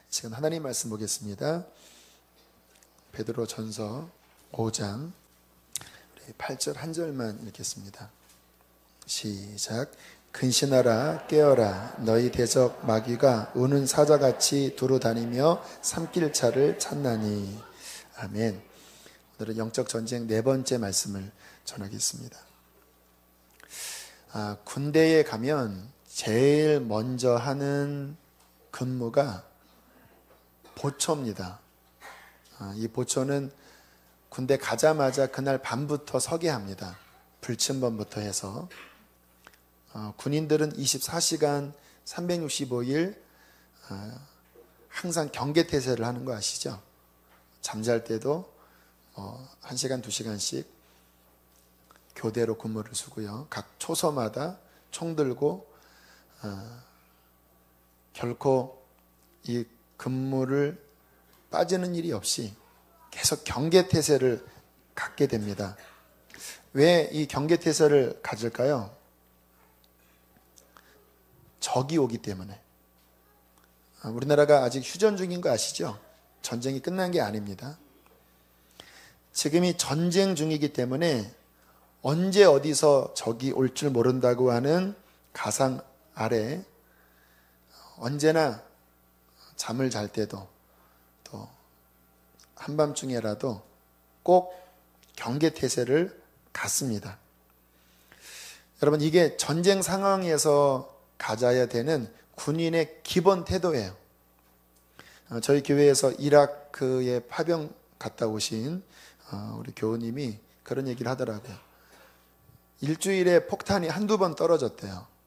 지금 하나님 말씀 보겠습니다. 베드로 전서 5장 8절 한 절만 읽겠습니다. 시작. 근신하라 깨어라 너희 대적 마귀가 우는 사자같이 두루 다니며 삼킬 차를 찾나니. 아멘. 오늘은 영적 전쟁 네 번째 말씀을 전하겠습니다. 군대에 가면 제일 먼저 하는 근무가 보초입니다. 이 보초는 군대 가자마자 그날 밤부터 서게 합니다. 불침번부터 해서 군인들은 24시간 365일 항상 경계태세를 하는 거 아시죠? 잠잘 때도 1시간 2시간씩 교대로 근무를 쓰고요. 각 초소마다 총 들고 결코 이 근무를 빠지는 일이 없이 계속 경계태세를 갖게 됩니다. 왜 이 경계태세를 가질까요? 적이 오기 때문에. 우리나라가 아직 휴전 중인 거 아시죠? 전쟁이 끝난 게 아닙니다. 지금이 전쟁 중이기 때문에 언제 어디서 적이 올 줄 모른다고 하는 가상 아래 언제나 잠을 잘 때도 또 한밤중에라도 꼭 경계태세를 갖습니다. 여러분, 이게 전쟁 상황에서 가져야 되는 군인의 기본 태도예요. 저희 교회에서 이라크에 파병 갔다 오신 우리 교우님이 그런 얘기를 하더라고요. 일주일에 폭탄이 한두 번 떨어졌대요.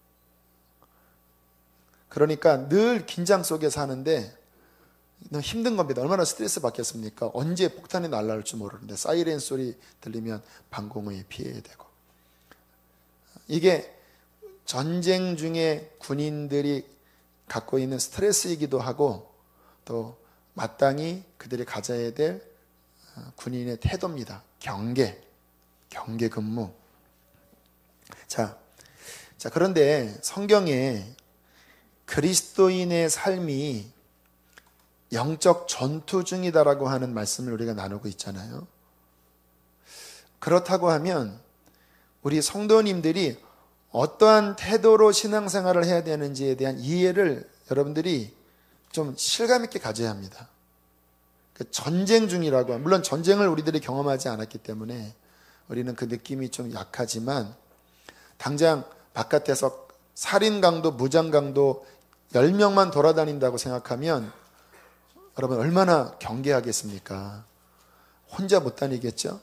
그러니까 늘 긴장 속에 사는데 너무 힘든 겁니다. 얼마나 스트레스 받겠습니까? 언제 폭탄이 날아올지 모르는데 사이렌 소리 들리면 방공호에 피해야 되고. 이게 전쟁 중에 군인들이 갖고 있는 스트레스이기도 하고 또 마땅히 그들이 가져야 될 군인의 태도입니다. 경계 근무. 자, 그런데 성경에 그리스도인의 삶이 영적 전투 중이다라고 하는 말씀을 우리가 나누고 있잖아요. 그렇다고 하면 우리 성도님들이 어떠한 태도로 신앙생활을 해야 되는지에 대한 이해를 여러분들이 좀 실감 있게 가져야 합니다. 전쟁 중이라고, 물론 전쟁을 우리들이 경험하지 않았기 때문에 우리는 그 느낌이 좀 약하지만 당장 바깥에서 살인강도 무장강도 10명만 돌아다닌다고 생각하면 여러분 얼마나 경계하겠습니까? 혼자 못 다니겠죠?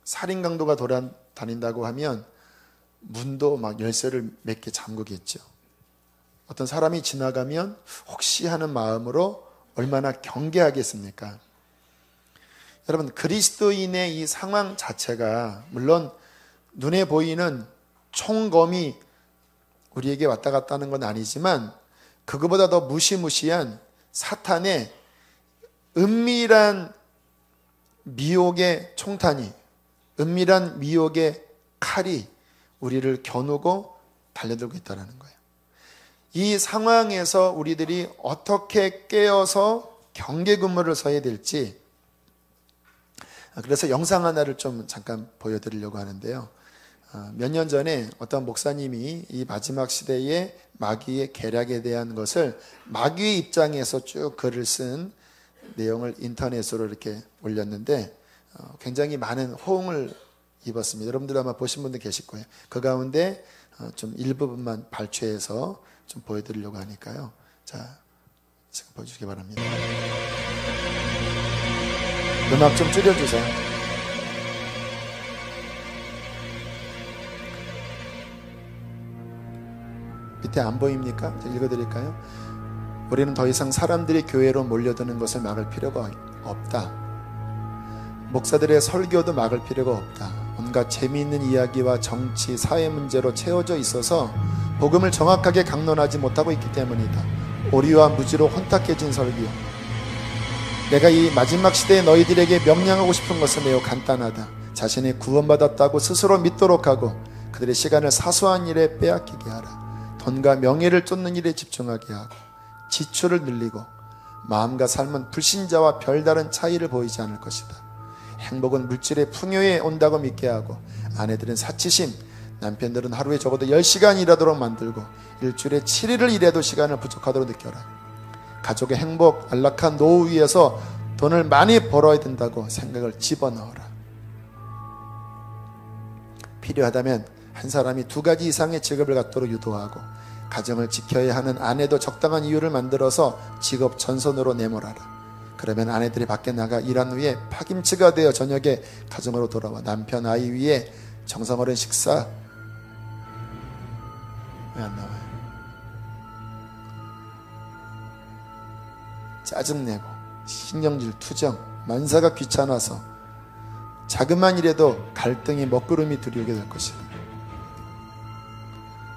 살인강도가 돌아다닌다고 하면 문도 막 열쇠를 몇 개 잠그겠죠. 어떤 사람이 지나가면 혹시 하는 마음으로 얼마나 경계하겠습니까? 여러분, 그리스도인의 이 상황 자체가 물론 눈에 보이는 총검이 우리에게 왔다 갔다 하는 건 아니지만 그거보다 더 무시무시한 사탄의 은밀한 미혹의 총탄이, 은밀한 미혹의 칼이 우리를 겨누고 달려들고 있다는 거예요. 이 상황에서 우리들이 어떻게 깨어서 경계 근무를 서야 될지, 그래서 영상 하나를 좀 잠깐 보여드리려고 하는데요. 몇 년 전에 어떤 목사님이 이 마지막 시대의 마귀의 계략에 대한 것을 마귀의 입장에서 쭉 글을 쓴 내용을 인터넷으로 이렇게 올렸는데 굉장히 많은 호응을 입었습니다. 여러분들 아마 보신 분들 계실 거예요. 그 가운데 좀 일부분만 발췌해서 좀 보여드리려고 하니까요. 자, 지금 보여주시기 바랍니다. 음악 좀 줄여주세요. 밑에 안 보입니까? 제가 읽어드릴까요? 우리는 더 이상 사람들이 교회로 몰려드는 것을 막을 필요가 없다. 목사들의 설교도 막을 필요가 없다. 온갖 재미있는 이야기와 정치, 사회 문제로 채워져 있어서 복음을 정확하게 강론하지 못하고 있기 때문이다. 오리와 무지로 혼탁해진 설교. 내가 이 마지막 시대에 너희들에게 명령하고 싶은 것은 매우 간단하다. 자신이 구원받았다고 스스로 믿도록 하고 그들의 시간을 사소한 일에 빼앗기게 하라. 돈과 명예를 쫓는 일에 집중하게 하고 지출을 늘리고 마음과 삶은 불신자와 별다른 차이를 보이지 않을 것이다. 행복은 물질의 풍요에 온다고 믿게 하고, 아내들은 사치심, 남편들은 하루에 적어도 10시간 일하도록 만들고 일주일에 7일을 일해도 시간을 부족하도록 느껴라. 가족의 행복, 안락한 노후 위에서 돈을 많이 벌어야 된다고 생각을 집어넣어라. 필요하다면 한 사람이 2가지 이상의 직업을 갖도록 유도하고, 가정을 지켜야 하는 아내도 적당한 이유를 만들어서 직업 전선으로 내몰아라. 그러면 아내들이 밖에 나가 일한 후에 파김치가 되어 저녁에 가정으로 돌아와 남편 아이 위에 정성어린 식사. 왜 안 나와요? 짜증내고 신경질 투정, 만사가 귀찮아서 자그만 일에도 갈등이 먹구름이 들이오게 될 것이다.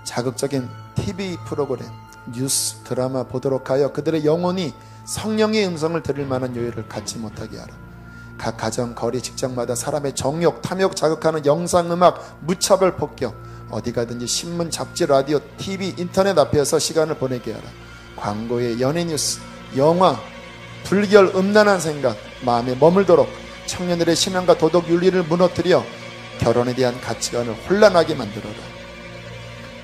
자극적인 TV 프로그램, 뉴스, 드라마 보도록 하여 그들의 영혼이 성령의 음성을 들을 만한 여유를 갖지 못하게 하라. 각 가정, 거리, 직장마다 사람의 정욕, 탐욕 자극하는 영상, 음악, 무차별 폭격, 어디 가든지 신문, 잡지, 라디오, TV, 인터넷 앞에서 시간을 보내게 하라. 광고에 연예 뉴스, 영화, 불결, 음란한 생각 마음에 머물도록 청년들의 신앙과 도덕 윤리를 무너뜨려 결혼에 대한 가치관을 혼란하게 만들어라.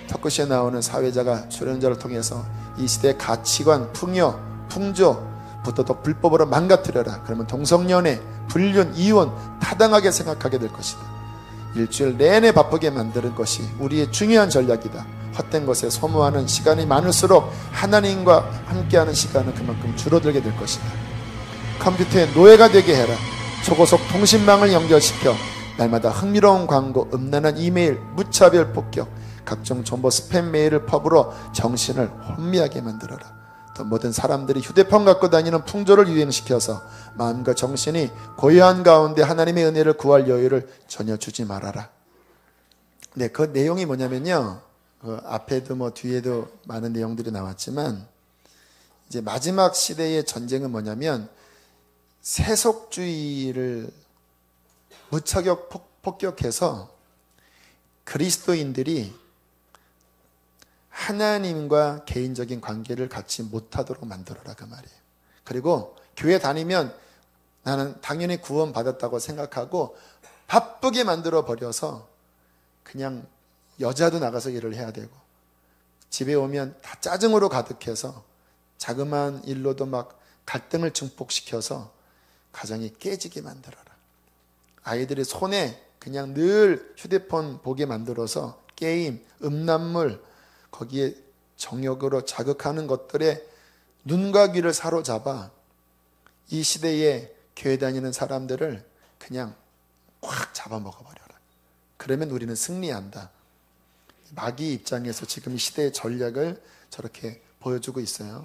토크쇼에 나오는 사회자가 출연자를 통해서 이 시대의 가치관, 풍요, 풍조부터 더 불법으로 망가뜨려라. 그러면 동성연애, 불륜, 이혼 타당하게 생각하게 될 것이다. 일주일 내내 바쁘게 만드는 것이 우리의 중요한 전략이다. 헛된 것에 소모하는 시간이 많을수록 하나님과 함께하는 시간은 그만큼 줄어들게 될 것이다. 컴퓨터의 노예가 되게 해라. 초고속 통신망을 연결시켜 날마다 흥미로운 광고, 음란한 이메일, 무차별 폭격, 각종 정보 스팸 메일을 퍼부어 정신을 혼미하게 만들어라. 또 모든 사람들이 휴대폰 갖고 다니는 풍조를 유행시켜서 마음과 정신이 고요한 가운데 하나님의 은혜를 구할 여유를 전혀 주지 말아라. 네, 그 내용이 뭐냐면요, 앞에도 뭐 뒤에도 많은 내용들이 나왔지만, 이제 마지막 시대의 전쟁은 뭐냐면 세속주의를 무차별 폭격해서 그리스도인들이 하나님과 개인적인 관계를 갖지 못하도록 만들어라, 그 말이에요. 그리고 교회 다니면 나는 당연히 구원 받았다고 생각하고 바쁘게 만들어 버려서 그냥 여자도 나가서 일을 해야 되고, 집에 오면 다 짜증으로 가득해서 자그마한 일로도 막 갈등을 증폭시켜서 가정이 깨지게 만들어라. 아이들의 손에 그냥 늘 휴대폰 보게 만들어서 게임, 음란물, 거기에 정욕으로 자극하는 것들에 눈과 귀를 사로잡아 이 시대에 교회 다니는 사람들을 그냥 꽉 잡아먹어버려라. 그러면 우리는 승리한다. 마귀 입장에서 지금 이 시대의 전략을 저렇게 보여주고 있어요.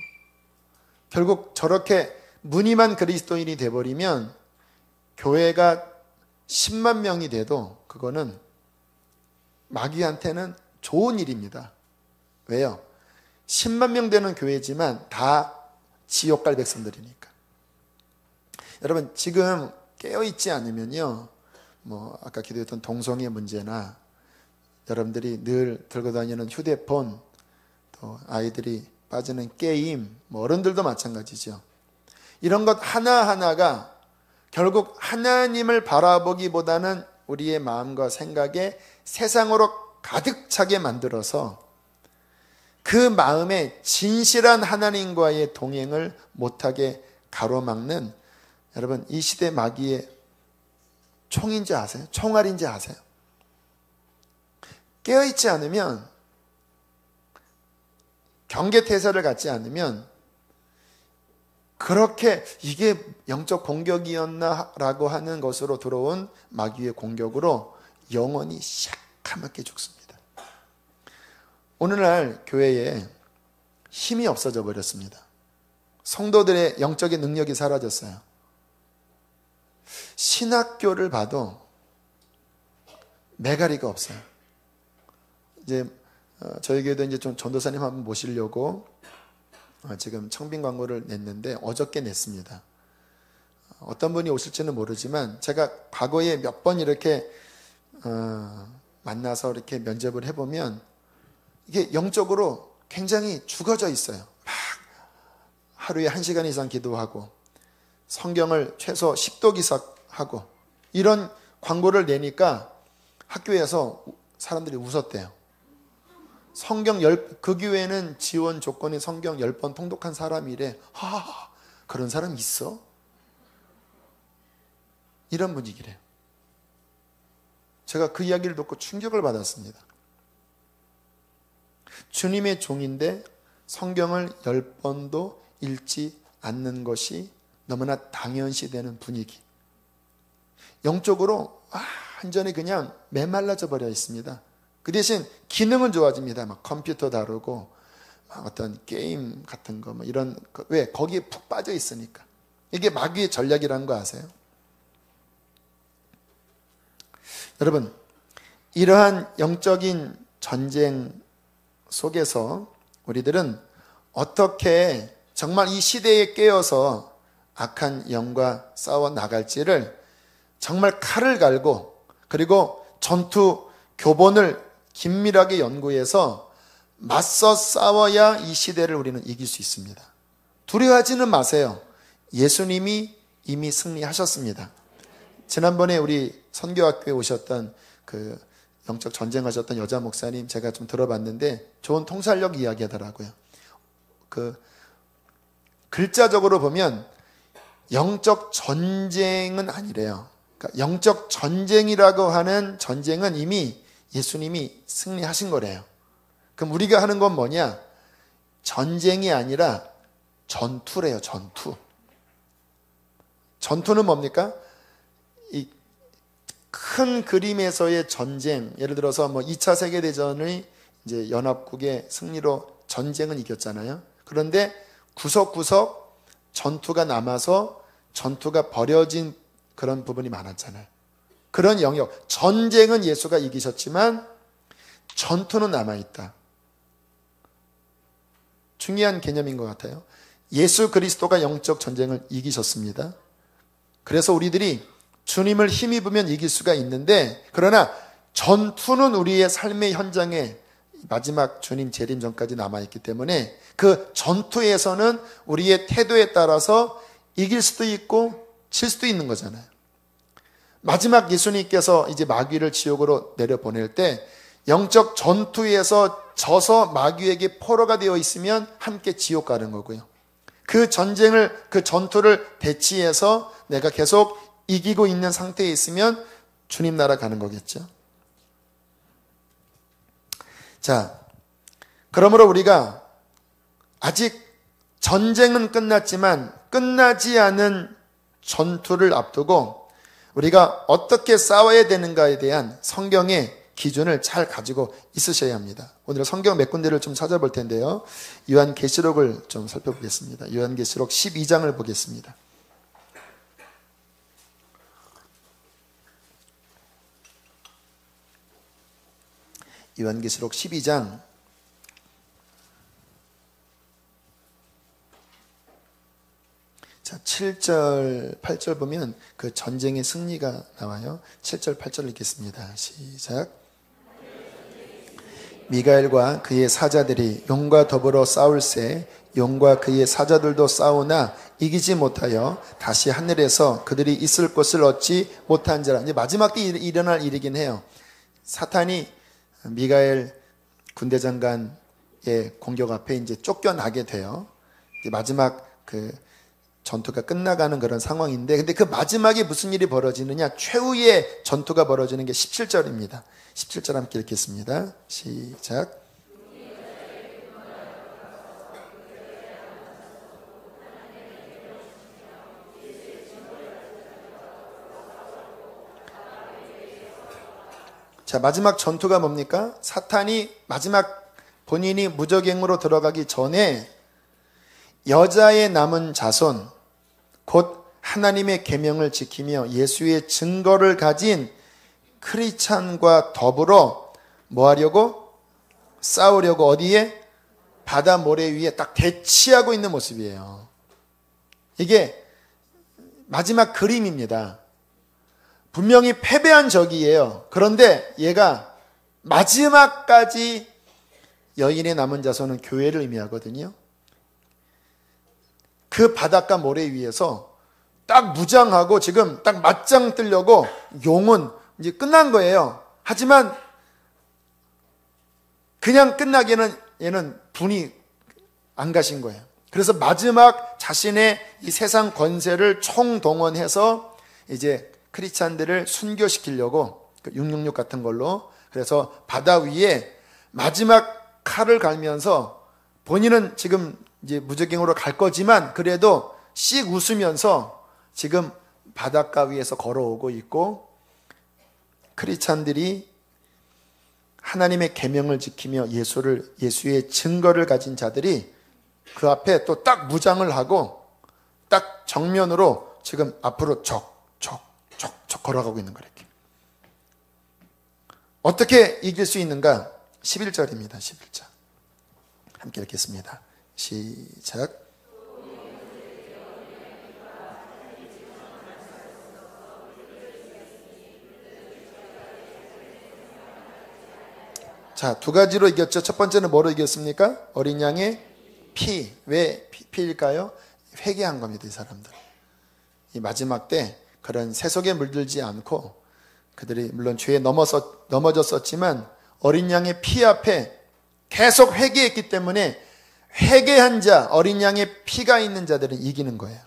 결국 저렇게 무늬만 그리스도인이 돼버리면 교회가 10만 명이 돼도 그거는 마귀한테는 좋은 일입니다. 왜요? 10만 명 되는 교회지만 다 지옥 갈 백성들이니까. 여러분, 지금 깨어있지 않으면요, 뭐 아까 기도했던 동성애 문제나 여러분들이 늘 들고 다니는 휴대폰, 또 아이들이 빠지는 게임, 뭐 어른들도 마찬가지죠. 이런 것 하나하나가 결국 하나님을 바라보기보다는 우리의 마음과 생각에 세상으로 가득 차게 만들어서 그 마음에 진실한 하나님과의 동행을 못하게 가로막는, 여러분, 이 시대 마귀의 총인지 아세요? 총알인지 아세요? 깨어있지 않으면, 경계태세를 갖지 않으면 그렇게 이게 영적 공격이었나 라고 하는 것으로 들어온 마귀의 공격으로 영원히 새카맣게 죽습니다. 오늘날 교회에 힘이 없어져 버렸습니다. 성도들의 영적인 능력이 사라졌어요. 신학교를 봐도 메가리가 없어요. 이제 저희 교회도 이제 좀 전도사님 한번 모시려고 지금 청빙 광고를 냈는데 어저께 냈습니다. 어떤 분이 오실지는 모르지만 제가 과거에 몇 번 이렇게 만나서 이렇게 면접을 해보면 이게 영적으로 굉장히 죽어져 있어요. 막 하루에 1시간 이상 기도하고 성경을 최소 10독 이상 하고 이런 광고를 내니까 학교에서 사람들이 웃었대요. 그 교회는 지원 조건이 성경 10번 통독한 사람이래. 그런 사람 있어? 이런 분위기래요. 제가 그 이야기를 듣고 충격을 받았습니다. 주님의 종인데 성경을 10번도 읽지 않는 것이 너무나 당연시되는 분위기. 영적으로 완전히 그냥 메말라져 버려 있습니다. 그 대신 기능은 좋아집니다. 막 컴퓨터 다루고 막 어떤 게임 같은 거 이런 왜? 거기에 푹 빠져 있으니까. 이게 마귀의 전략이라는 거 아세요? 여러분, 이러한 영적인 전쟁 속에서 우리들은 어떻게 정말 이 시대에 깨어서 악한 영과 싸워 나갈지를 정말 칼을 갈고 그리고 전투 교본을 긴밀하게 연구해서 맞서 싸워야 이 시대를 우리는 이길 수 있습니다. 두려워하지는 마세요. 예수님이 이미 승리하셨습니다. 지난번에 우리 선교학교에 오셨던 그 영적 전쟁하셨던 여자 목사님 제가 좀 들어봤는데 좋은 통찰력 이야기 하더라고요. 그 글자적으로 보면 영적 전쟁은 아니래요. 그러니까 영적 전쟁이라고 하는 전쟁은 이미 예수님이 승리하신 거래요. 그럼 우리가 하는 건 뭐냐? 전쟁이 아니라 전투래요. 전투. 전투는 뭡니까? 이 큰 그림에서의 전쟁, 예를 들어서 2차 세계대전의 이제 연합국의 승리로 전쟁은 이겼잖아요. 그런데 구석구석 전투가 남아서 전투가 벌어진 그런 부분이 많았잖아요. 그런 영역, 전쟁은 예수가 이기셨지만 전투는 남아있다. 중요한 개념인 것 같아요. 예수 그리스도가 영적 전쟁을 이기셨습니다. 그래서 우리들이 주님을 힘입으면 이길 수가 있는데, 그러나 전투는 우리의 삶의 현장에 마지막 주님 재림 전까지 남아있기 때문에 그 전투에서는 우리의 태도에 따라서 이길 수도 있고 질 수도 있는 거잖아요. 마지막 예수님께서 이제 마귀를 지옥으로 내려보낼 때 영적 전투에서 져서 마귀에게 포로가 되어 있으면 함께 지옥 가는 거고요. 그 전투를 대치해서 내가 계속 이기고 있는 상태에 있으면 주님 나라 가는 거겠죠. 자, 그러므로 우리가 아직 전쟁은 끝났지만 끝나지 않은 전투를 앞두고 우리가 어떻게 싸워야 되는가에 대한 성경의 기준을 잘 가지고 있으셔야 합니다. 오늘 성경 몇 군데를 좀 찾아볼 텐데요. 요한계시록을 좀 살펴보겠습니다. 요한계시록 12장을 보겠습니다. 요한계시록 12장 7절, 8절 보면 그 전쟁의 승리가 나와요. 7절, 8절 읽겠습니다. 시작. 미가엘과 그의 사자들이 용과 더불어 싸울새 용과 그의 사자들도 싸우나 이기지 못하여 다시 하늘에서 그들이 있을 곳을 얻지 못한지라. 이제 마지막 때 일어날 일이긴 해요. 사탄이 미가엘 군대장관의 공격 앞에 이제 쫓겨나게 돼요. 이제 마지막 그 전투가 끝나가는 그런 상황인데, 근데 그 마지막에 무슨 일이 벌어지느냐? 최후의 전투가 벌어지는 게 17절입니다. 17절 함께 읽겠습니다. 시작. 자, 마지막 전투가 뭡니까? 사탄이 마지막 본인이 무적행으로 들어가기 전에 여자의 남은 자손, 곧 하나님의 계명을 지키며 예수의 증거를 가진 크리스찬과 더불어 뭐 하려고? 싸우려고 어디에? 바다 모래 위에 딱 대치하고 있는 모습이에요. 이게 마지막 그림입니다. 분명히 패배한 적이에요. 그런데 얘가 마지막까지 여인의 남은 자손은 교회를 의미하거든요. 그 바닷가 모래 위에서 딱 무장하고 지금 딱 맞짱 뜨려고 용은 이제 끝난 거예요. 하지만 그냥 끝나기에는 얘는 분이 안 가신 거예요. 그래서 마지막 자신의 이 세상 권세를 총동원해서 이제 크리스찬들을 순교시키려고 666 같은 걸로, 그래서 바다 위에 마지막 칼을 갈면서 본인은 지금 이제 무적행으로 갈 거지만 그래도 씩 웃으면서 지금 바닷가 위에서 걸어오고 있고, 크리스찬들이 하나님의 계명을 지키며 예수의 증거를 가진 자들이 그 앞에 또 딱 무장을 하고 딱 정면으로 지금 앞으로 적 걸어가고 있는 거예요. 이렇게. 어떻게 이길 수 있는가? 11절입니다. 11절. 함께 읽겠습니다. 시작. 자, 두 가지로 이겼죠. 첫 번째는 뭐로 이겼습니까? 어린 양의 피. 왜 피일까요? 회개한 겁니다, 이 사람들. 이 마지막 때 그런 세속에 물들지 않고, 그들이 물론 죄에 넘어졌었지만 어린 양의 피 앞에 계속 회개했기 때문에 회개한 자, 어린 양의 피가 있는 자들은 이기는 거예요.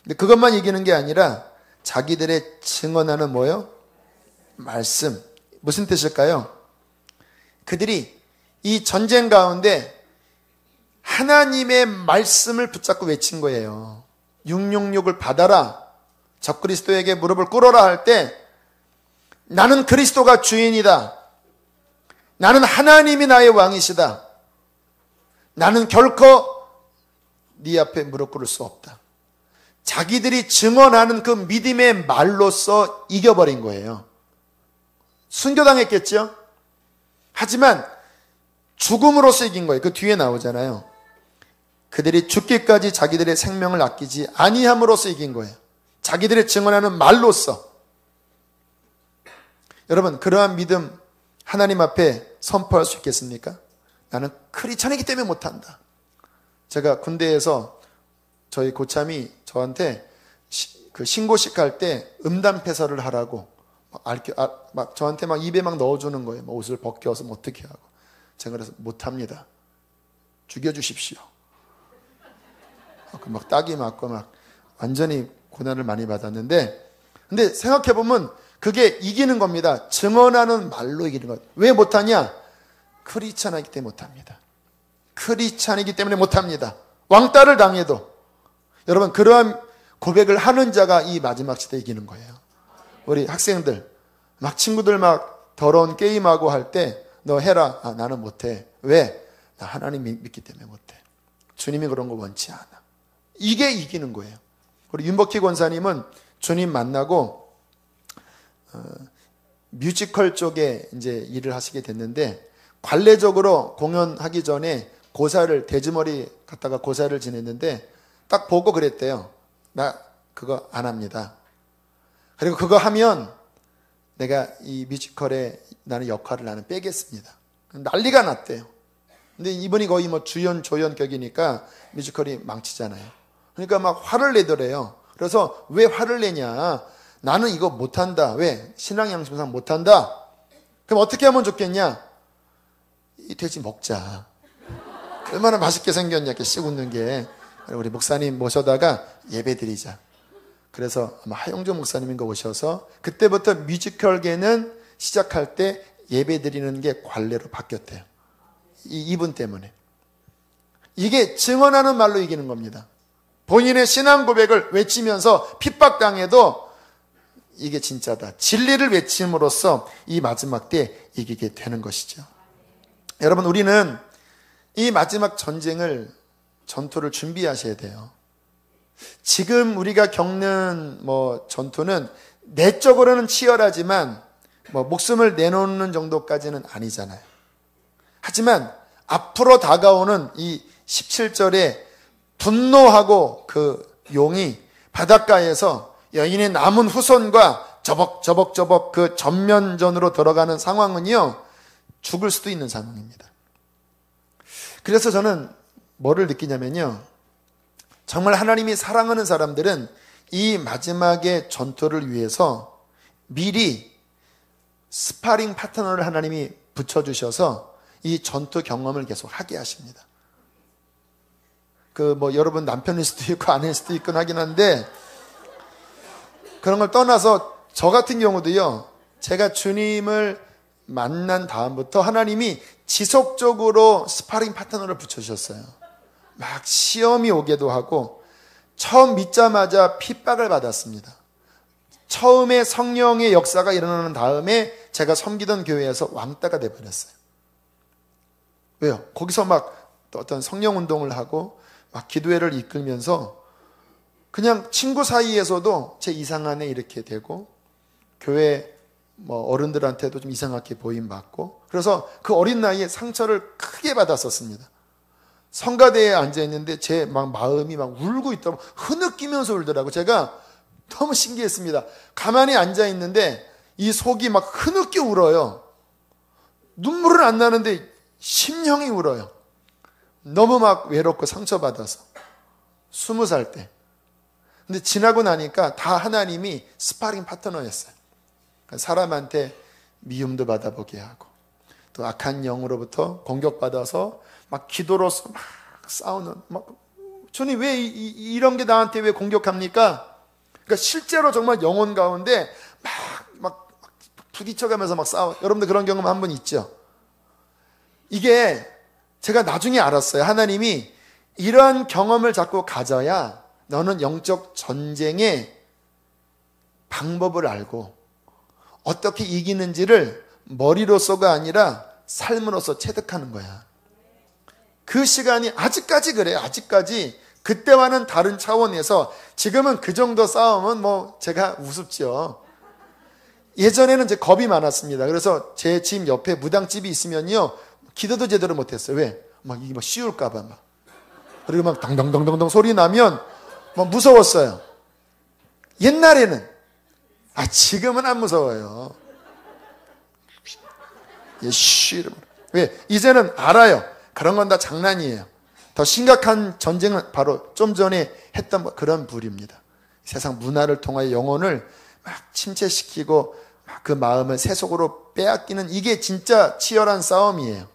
근데 그것만 이기는 게 아니라 자기들의 증언하는 뭐요? 말씀. 무슨 뜻일까요? 그들이 이 전쟁 가운데 하나님의 말씀을 붙잡고 외친 거예요. 666을 받아라. 적그리스도에게 무릎을 꿇어라 할 때 나는 그리스도가 주인이다. 나는 하나님이 나의 왕이시다. 나는 결코 네 앞에 무릎 꿇을 수 없다. 자기들이 증언하는 그 믿음의 말로써 이겨버린 거예요. 순교당했겠죠? 하지만 죽음으로써 이긴 거예요. 그 뒤에 나오잖아요. 그들이 죽기까지 자기들의 생명을 아끼지 아니함으로써 이긴 거예요. 자기들의 증언하는 말로써. 여러분, 그러한 믿음 하나님 앞에 선포할 수 있겠습니까? 나는 크리스천이기 때문에 못한다. 제가 군대에서 저희 고참이 저한테 그 신고식 할 때 음담패설을 하라고 막 저한테 막 입에 막 넣어주는 거예요. 뭐 옷을 벗겨서 뭐 어떻게 하고. 제가 그래서 못합니다. 죽여주십시오. 막 딱이 맞고 막 완전히 고난을 많이 받았는데, 근데 생각해보면 그게 이기는 겁니다. 증언하는 말로 이기는 것. 왜 못하냐? 크리스찬이기 때문에 못합니다. 크리스찬이기 때문에 못합니다. 왕따를 당해도. 여러분, 그러한 고백을 하는 자가 이 마지막 시대에 이기는 거예요. 우리 학생들 막 친구들 막 더러운 게임하고 할 때 너 해라. 아, 나는 못해. 왜? 나 하나님 믿기 때문에 못해. 주님이 그런 거 원치 않아. 이게 이기는 거예요. 우리 윤복희 권사님은 주님 만나고 뮤지컬 쪽에 이제 일을 하시게 됐는데, 관례적으로 공연하기 전에 고사를, 돼지머리 갖다가 고사를 지냈는데 딱 보고 그랬대요. 나 그거 안 합니다. 그리고 그거 하면 내가 이 뮤지컬에 나는 역할을 나는 빼겠습니다. 난리가 났대요. 근데 이분이 거의 뭐 주연 조연격이니까 뮤지컬이 망치잖아요. 그러니까 막 화를 내더래요. 그래서 왜 화를 내냐? 나는 이거 못한다. 왜? 신앙 양심상 못한다. 그럼 어떻게 하면 좋겠냐? 이 돼지 먹자. 얼마나 맛있게 생겼냐, 이렇게 씩 웃는 게. 우리 목사님 모셔다가 예배 드리자. 그래서 아마 하용조 목사님인가 오셔서 그때부터 뮤지컬계는 시작할 때 예배 드리는 게 관례로 바뀌었대요. 이분 때문에. 이게 증언하는 말로 이기는 겁니다. 본인의 신앙 고백을 외치면서 핍박당해도 이게 진짜다. 진리를 외침으로써 이 마지막 때 이기게 되는 것이죠. 여러분, 우리는 이 마지막 전투를 준비하셔야 돼요. 지금 우리가 겪는 전투는 내적으로는 치열하지만 목숨을 내놓는 정도까지는 아니잖아요. 하지만 앞으로 다가오는 이 17절에 분노하고 그 용이 바닷가에서 여인의 남은 후손과 저벅저벅 그 전면전으로 들어가는 상황은요, 죽을 수도 있는 상황입니다. 그래서 저는 뭐를 느끼냐면요, 정말 하나님이 사랑하는 사람들은 이 마지막의 전투를 위해서 미리 스파링 파트너를 하나님이 붙여주셔서 이 전투 경험을 계속 하게 하십니다. 여러분 남편일 수도 있고 아내일 수도 있긴 하긴 한데, 그런 걸 떠나서 저 같은 경우도요, 제가 주님을 만난 다음부터 하나님이 지속적으로 스파링 파트너를 붙여주셨어요. 막 시험이 오기도 하고, 처음 믿자마자 핍박을 받았습니다. 처음에 성령의 역사가 일어나는 다음에 제가 섬기던 교회에서 왕따가 돼버렸어요. 왜요? 거기서 막 어떤 성령 운동을 하고 막 기도회를 이끌면서 그냥 친구 사이에서도 제 이상한 애 이렇게 되고, 교회 어른들한테도 좀 이상하게 보임받고, 그래서 그 어린 나이에 상처를 크게 받았었습니다. 성가대에 앉아있는데 제 마음이 막 울고 있더라고. 흐느끼면서 울더라고. 제가 너무 신기했습니다. 가만히 앉아있는데 이 속이 막 흐느끼 울어요. 눈물은 안 나는데 심령이 울어요. 너무 막 외롭고 상처받아서. 20살 때. 근데 지나고 나니까 다 하나님이 스파링 파트너였어요. 사람한테 미움도 받아보게 하고, 또 악한 영으로부터 공격받아서 막 기도로서 막 싸우는, 주님 왜 이런 게 나한테 왜 공격합니까? 그러니까 실제로 정말 영혼 가운데 막 부딪혀가면서 막 싸워. 여러분들 그런 경험 한 번 있죠? 이게 제가 나중에 알았어요. 하나님이 이런 경험을 자꾸 가져야 너는 영적 전쟁의 방법을 알고 어떻게 이기는지를 머리로서가 아니라 삶으로서 체득하는 거야. 그 시간이 아직까지 그래요. 아직까지 그때와는 다른 차원에서. 지금은 그 정도 싸움은 제가 우습죠. 예전에는 이제 겁이 많았습니다. 그래서 제 집 옆에 무당집이 있으면요, 기도도 제대로 못했어요. 왜? 이게 씌울까봐 막. 그리고 막 덩덩덩덩덩 소리 나면 무서웠어요. 옛날에는. 지금은 안 무서워요. 왜? 이제는 알아요. 그런 건 다 장난이에요. 더 심각한 전쟁은 바로 좀 전에 했던 그런 불입니다. 세상 문화를 통하여 영혼을 막 침체시키고 막 그 마음을 세속으로 빼앗기는, 이게 진짜 치열한 싸움이에요.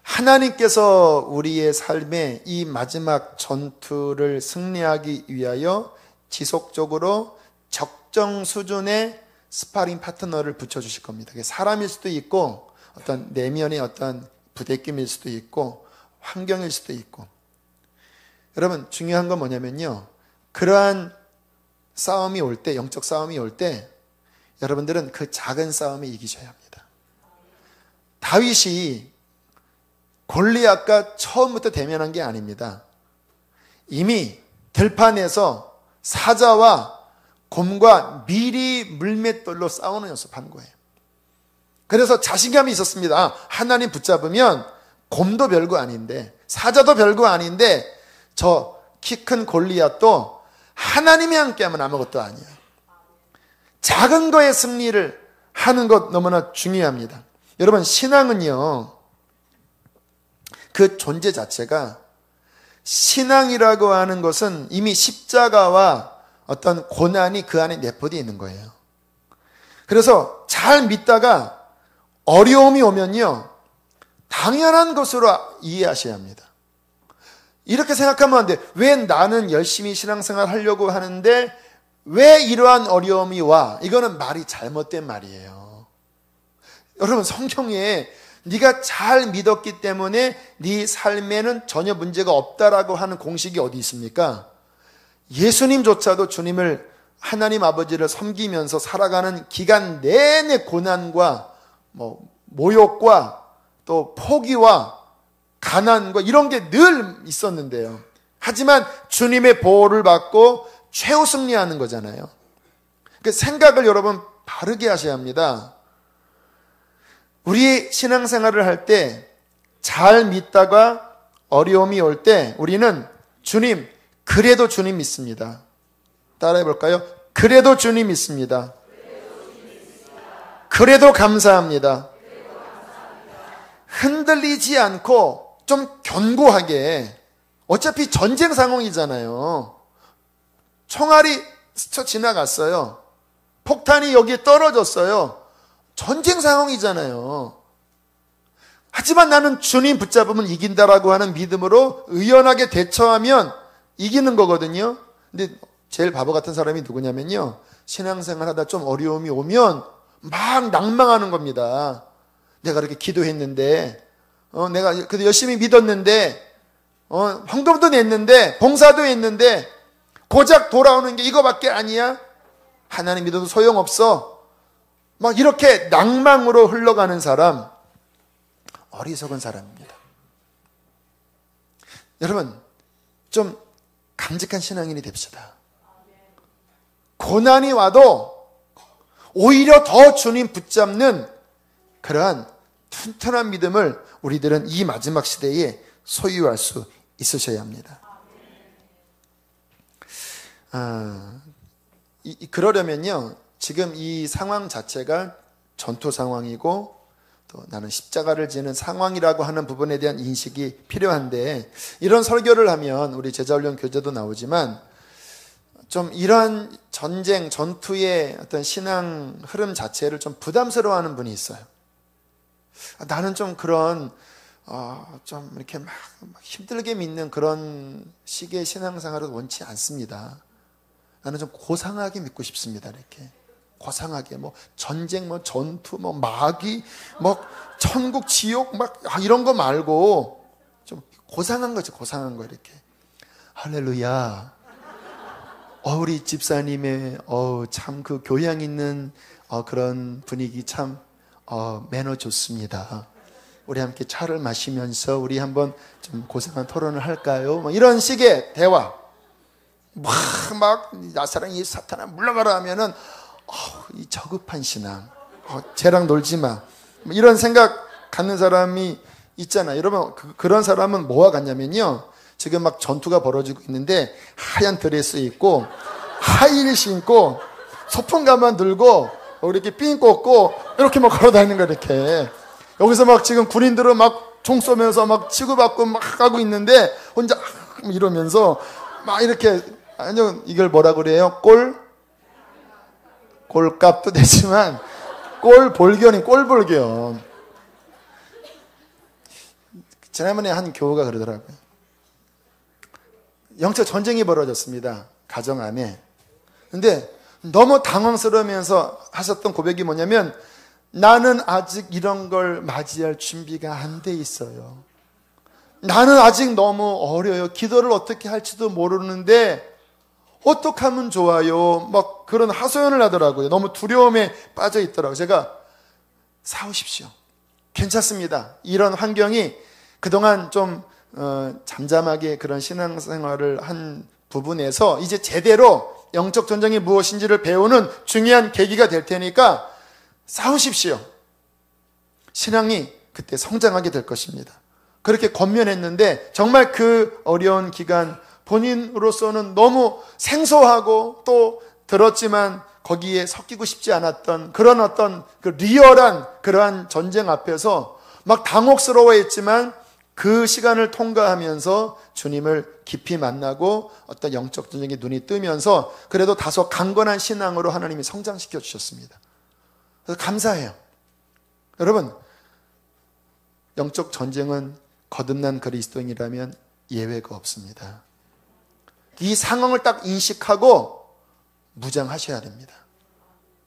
하나님께서 우리의 삶에 이 마지막 전투를 승리하기 위하여 지속적으로 적정 수준의 스파링 파트너를 붙여주실 겁니다. 사람일 수도 있고, 어떤 내면의 어떤 부대낌일 수도 있고, 환경일 수도 있고. 여러분, 중요한 건 뭐냐면요, 그러한 싸움이 올 때, 영적 싸움이 올 때 여러분들은 그 작은 싸움에 이기셔야 합니다. 다윗이 골리앗과 처음부터 대면한 게 아닙니다. 이미 들판에서 사자와 곰과 미리 물맷돌로 싸우는 연습하는 거예요. 그래서 자신감이 있었습니다. 하나님 붙잡으면 곰도 별거 아닌데, 사자도 별거 아닌데, 저 키 큰 골리앗도 하나님이 함께하면 아무것도 아니에요. 작은 거에 승리를 하는 것 너무나 중요합니다. 여러분, 신앙은요, 그 존재 자체가, 신앙이라고 하는 것은 이미 십자가와 어떤 고난이 그 안에 내포되어 있는 거예요. 그래서 잘 믿다가 어려움이 오면요, 당연한 것으로 이해하셔야 합니다. 이렇게 생각하면 안 돼. 왜 나는 열심히 신앙생활 하려고 하는데 왜 이러한 어려움이 와? 이거는 말이 잘못된 말이에요. 여러분, 성경에 네가 잘 믿었기 때문에 네 삶에는 전혀 문제가 없다라고 하는 공식이 어디 있습니까? 예수님조차도 주님을, 하나님 아버지를 섬기면서 살아가는 기간 내내 고난과 모욕과 또 포기와 가난과 이런 게 늘 있었는데요. 하지만 주님의 보호를 받고 최후 승리하는 거잖아요. 그 생각을 여러분 바르게 하셔야 합니다. 우리 신앙생활을 할 때 잘 믿다가 어려움이 올 때 우리는 주님, 그래도 주님 믿습니다. 따라해 볼까요? 그래도 주님 믿습니다. 그래도 감사합니다. 흔들리지 않고 좀 견고하게 어차피 전쟁 상황이잖아요. 총알이 스쳐 지나갔어요. 폭탄이 여기에 떨어졌어요. 전쟁 상황이잖아요. 하지만 나는 주님 붙잡으면 이긴다라고 하는 믿음으로 의연하게 대처하면 이기는 거거든요. 근데 제일 바보 같은 사람이 누구냐면요, 신앙생활 하다 좀 어려움이 오면 막 낭망하는 겁니다. 내가 그렇게 기도했는데, 내가 그래도 열심히 믿었는데, 헌금도 냈는데, 봉사도 했는데, 고작 돌아오는 게 이거밖에 아니야? 하나님 믿어도 소용없어. 막 이렇게 낭망으로 흘러가는 사람, 어리석은 사람입니다. 여러분, 좀 강직한 신앙인이 됩시다. 고난이 와도 오히려 더 주님 붙잡는 그러한 튼튼한 믿음을 우리들은 이 마지막 시대에 소유할 수 있으셔야 합니다. 그러려면요, 지금 이 상황 자체가 전투 상황이고 또 나는 십자가를 지는 상황이라고 하는 부분에 대한 인식이 필요한데, 이런 설교를 하면 우리 제자훈련 교재도 나오지만 좀 이러한 전쟁, 전투의 어떤 신앙 흐름 자체를 좀 부담스러워하는 분이 있어요. 나는 좀 그런 좀 이렇게 막 힘들게 믿는 그런 식의 신앙생활을 원치 않습니다. 나는 좀 고상하게 믿고 싶습니다. 이렇게 고상하게, 뭐 전쟁, 뭐 전투, 뭐 마귀, 뭐 천국, 지옥, 막 이런 거 말고 좀 고상한 거죠. 고상한 거 이렇게. 할렐루야. 우리 집사님의 참 그 교양 있는 그런 분위기 참 매너 좋습니다. 우리 함께 차를 마시면서 우리 한번 좀 고상한 토론을 할까요? 뭐 이런 식의 대화. 막 나사랑 이 사탄아 물러가라 하면은 이 저급한 신앙, 쟤랑 놀지 마, 뭐 이런 생각 갖는 사람이 있잖아요. 여러분, 그런 사람은 뭐와 같냐면요, 지금 막 전투가 벌어지고 있는데 하얀 드레스 입고 하이힐 신고 소풍 가만 들고 이렇게 핀 꽂고 이렇게 막 걸어다니는 거예요. 이렇게 여기서 막 지금 군인들은 막 총 쏘면서 막 치고받고 막 하고 있는데 혼자 이러면서 막 이렇게, 아니요, 이걸 뭐라 그래요? 꼴값도 되지만 꼴볼견이 꼴볼견. 지난번에 한 교우가 그러더라고요. 영적 전쟁이 벌어졌습니다, 가정 안에. 근데 너무 당황스러우면서 하셨던 고백이 뭐냐면, 나는 아직 이런 걸 맞이할 준비가 안 돼 있어요. 나는 아직 너무 어려요. 기도를 어떻게 할지도 모르는데 어떻게 하면 좋아요? 막 그런 하소연을 하더라고요. 너무 두려움에 빠져 있더라고요. 제가 싸우십시오. 괜찮습니다. 이런 환경이 그동안 좀 잠잠하게 그런 신앙생활을 한 부분에서 이제 제대로 영적 전쟁이 무엇인지를 배우는 중요한 계기가 될 테니까 싸우십시오. 신앙이 그때 성장하게 될 것입니다. 그렇게 권면했는데 정말 그 어려운 기간 본인으로서는 너무 생소하고 또 들었지만 거기에 섞이고 싶지 않았던 그런 어떤 그 리얼한 그러한 전쟁 앞에서 막 당혹스러워했지만 그 시간을 통과하면서 주님을 깊이 만나고 어떤 영적 전쟁에 눈이 뜨면서 그래도 다소 강건한 신앙으로 하나님이 성장시켜 주셨습니다. 그래서 감사해요. 여러분, 영적 전쟁은 거듭난 그리스도인이라면 예외가 없습니다. 이 상황을 딱 인식하고 무장하셔야 됩니다.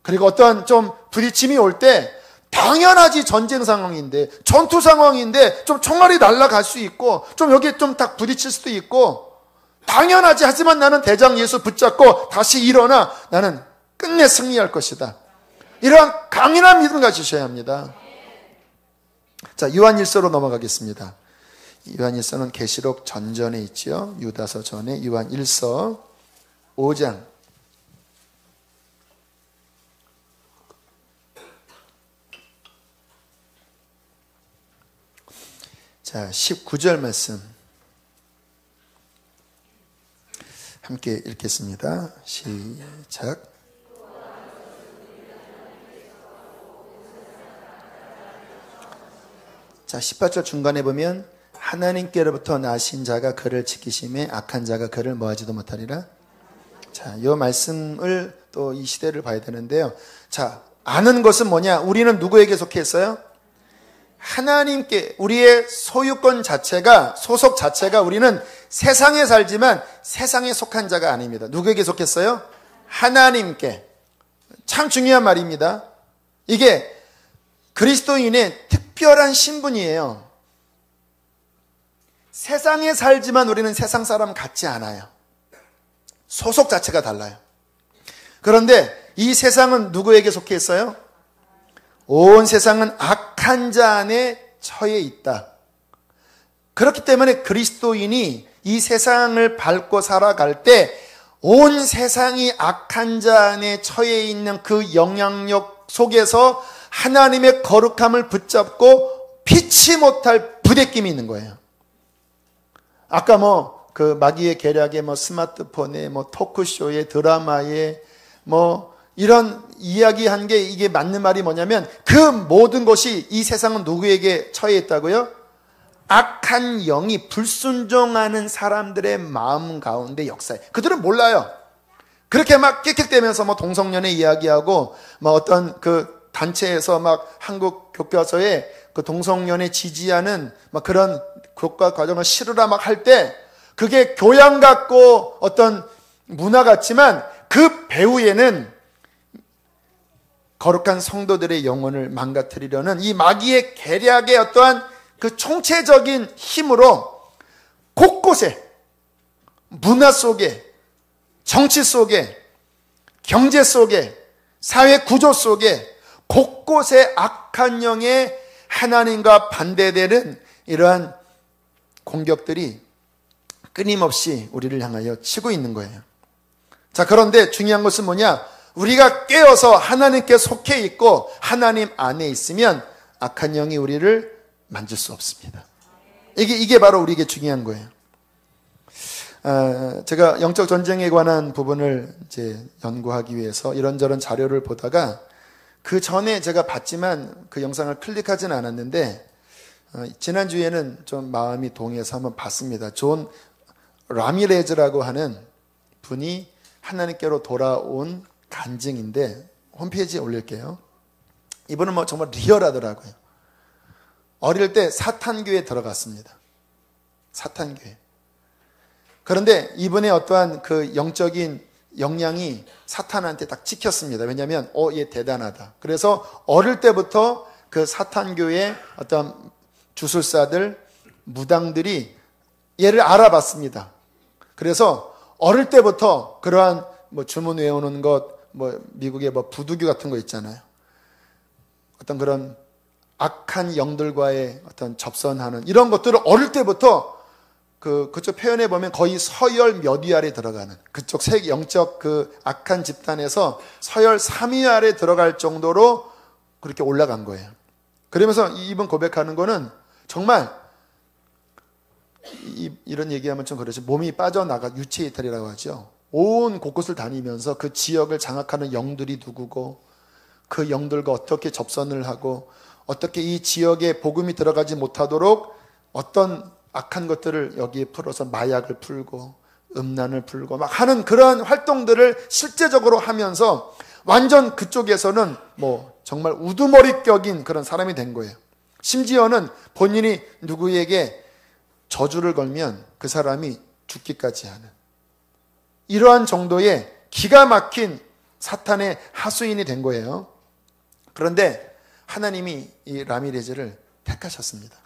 그리고 어떠한 좀 부딪힘이 올 때 당연하지, 전쟁 상황인데, 전투 상황인데 좀 총알이 날아갈 수 있고 좀 여기에 좀 딱 부딪힐 수도 있고 당연하지. 하지만 나는 대장 예수 붙잡고 다시 일어나 나는 끝내 승리할 것이다. 이러한 강인한 믿음 가지셔야 합니다. 자, 요한일서로 넘어가겠습니다. 요한일서는 계시록 전전에 있죠. 유다서 전에 요한일서 5장. 자, 19절 말씀 함께 읽겠습니다. 시작. 자, 18절 중간에 보면 하나님께로부터 나신 자가 그를 지키심에 악한 자가 그를 뭐하지도 못하리라. 자, 이 말씀을 또 이 시대를 봐야 되는데요. 자, 아는 것은 뭐냐? 우리는 누구에게 속해 있어요? 하나님께. 우리의 소유권 자체가, 소속 자체가 우리는 세상에 살지만 세상에 속한 자가 아닙니다. 누구에게 속했어요? 하나님께. 참 중요한 말입니다. 이게 그리스도인의 특별한 신분이에요. 세상에 살지만 우리는 세상 사람 같지 않아요. 소속 자체가 달라요. 그런데 이 세상은 누구에게 속해 있어요? 온 세상은 악한 자 안에 처해 있다. 그렇기 때문에 그리스도인이 이 세상을 밟고 살아갈 때 온 세상이 악한 자 안에 처해 있는 그 영향력 속에서 하나님의 거룩함을 붙잡고 피치 못할 부대낌이 있는 거예요. 아까 그 마귀의 계략에 스마트폰에 토크쇼에 드라마에 이런 이야기한 게 이게 맞는 말이 뭐냐면 그 모든 것이 이 세상은 누구에게 처해 있다고요? 악한 영이 불순종하는 사람들의 마음 가운데 역사해. 그들은 몰라요. 그렇게 끽끽대면서 동성연애 이야기하고 어떤 그 단체에서 한국 교과서에 그 동성연애 지지하는 그런 교과 과정을 실으라 할 때 그게 교양 같고 어떤 문화 같지만 그 배후에는 거룩한 성도들의 영혼을 망가뜨리려는 이 마귀의 계략의 어떠한 그 총체적인 힘으로 곳곳에 문화 속에, 정치 속에, 경제 속에, 사회 구조 속에 곳곳에 악한 영의 하나님과 반대되는 이러한 공격들이 끊임없이 우리를 향하여 치고 있는 거예요. 자, 그런데 중요한 것은 뭐냐? 우리가 깨어서 하나님께 속해 있고 하나님 안에 있으면 악한 영이 우리를 만질 수 없습니다. 이게 바로 우리에게 중요한 거예요. 제가 영적 전쟁에 관한 부분을 이제 연구하기 위해서 이런저런 자료를 보다가 그 전에 제가 봤지만 그 영상을 클릭하진 않았는데 지난주에는 좀 마음이 동해서 한번 봤습니다. 존 라미레즈라고 하는 분이 하나님께로 돌아온 간증인데 홈페이지에 올릴게요. 이분은 정말 리얼하더라고요. 어릴 때 사탄교회에 들어갔습니다. 사탄교회. 그런데 이분의 어떠한 그 영적인 역량이 사탄한테 딱 찍혔습니다. 왜냐하면 얘 대단하다. 그래서 어릴 때부터 그 사탄교회 어떤 주술사들, 무당들이 얘를 알아봤습니다. 그래서 어릴 때부터 그러한 주문 외우는 것, 미국의 부두교 같은 거 있잖아요. 어떤 그런 악한 영들과의 어떤 접선하는 이런 것들을 어릴 때부터 그쪽 표현해 보면 거의 서열 몇 위 아래 들어가는 그쪽 영적 그 악한 집단에서 서열 3위 아래 들어갈 정도로 그렇게 올라간 거예요. 그러면서 이분 고백하는 거는 정말 이런 얘기하면 좀 그렇죠. 몸이 빠져나가 유체 이탈이라고 하죠. 온 곳곳을 다니면서 그 지역을 장악하는 영들이 누구고 그 영들과 어떻게 접선을 하고 어떻게 이 지역에 복음이 들어가지 못하도록 어떤 악한 것들을 여기에 풀어서 마약을 풀고 음란을 풀고 하는 그런 활동들을 실제적으로 하면서 완전 그쪽에서는 정말 우두머리격인 그런 사람이 된 거예요. 심지어는 본인이 누구에게 저주를 걸면 그 사람이 죽기까지 하는 이러한 정도의 기가 막힌 사탄의 하수인이 된 거예요. 그런데 하나님이 이 라미레즈를 택하셨습니다.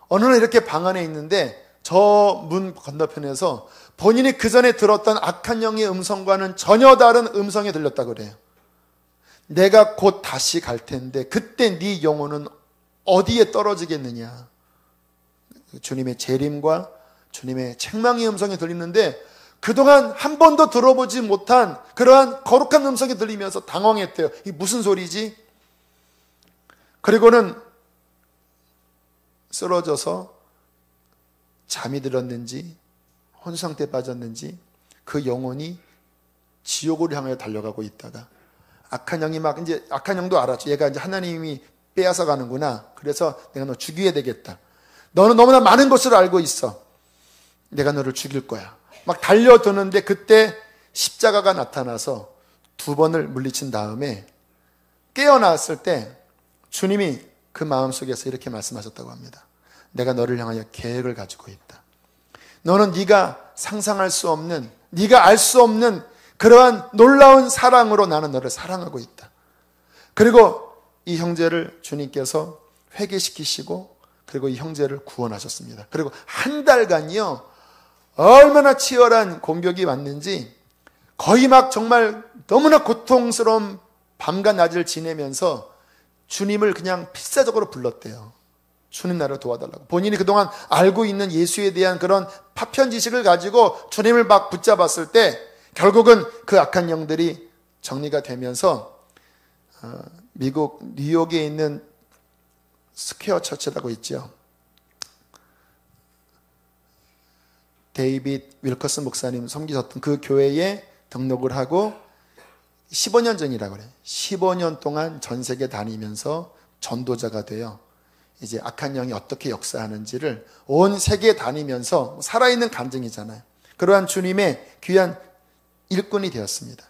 어느 날 이렇게 방 안에 있는데 저 문 건너편에서 본인이 그 전에 들었던 악한 영의 음성과는 전혀 다른 음성이 들렸다고 그래요. 내가 곧 다시 갈 텐데 그때 네 영혼은 어디에 떨어지겠느냐. 주님의 재림과 주님의 책망의 음성이 들리는데 그동안 한 번도 들어보지 못한 그러한 거룩한 음성이 들리면서 당황했대요. 이게 무슨 소리지? 그리고는 쓰러져서 잠이 들었는지 혼상태에 빠졌는지 그 영혼이 지옥을 향하여 달려가고 있다가 악한 영이 이제 악한 영도 알았죠. 얘가 이제 하나님이 빼앗아 가는구나. 그래서 내가 너 죽여야 되겠다. 너는 너무나 많은 것을 알고 있어. 내가 너를 죽일 거야. 막 달려드는데 그때 십자가가 나타나서 2번을 물리친 다음에 깨어나왔을 때 주님이 그 마음속에서 이렇게 말씀하셨다고 합니다. 내가 너를 향하여 계획을 가지고 있다. 너는 네가 상상할 수 없는, 네가 알 수 없는 그러한 놀라운 사랑으로 나는 너를 사랑하고 있다. 그리고 이 형제를 주님께서 회개시키시고 그리고 이 형제를 구원하셨습니다. 그리고 한 달간요, 얼마나 치열한 공격이 왔는지 거의 막 정말 너무나 고통스러운 밤과 낮을 지내면서 주님을 그냥 필사적으로 불렀대요. 주님 나를 도와달라고. 본인이 그동안 알고 있는 예수에 대한 그런 파편 지식을 가지고 주님을 막 붙잡았을 때 결국은 그 악한 영들이 정리가 되면서 미국 뉴욕에 있는 스퀘어 처치라고 있죠. 데이빗 윌커슨 목사님 섬기셨던 그 교회에 등록을 하고 15년 전이라고 그래요. 15년 동안 전 세계 다니면서 전도자가 되어 이제 악한 영이 어떻게 역사하는지를 온 세계에 다니면서 살아있는 간증이잖아요. 그러한 주님의 귀한 일꾼이 되었습니다.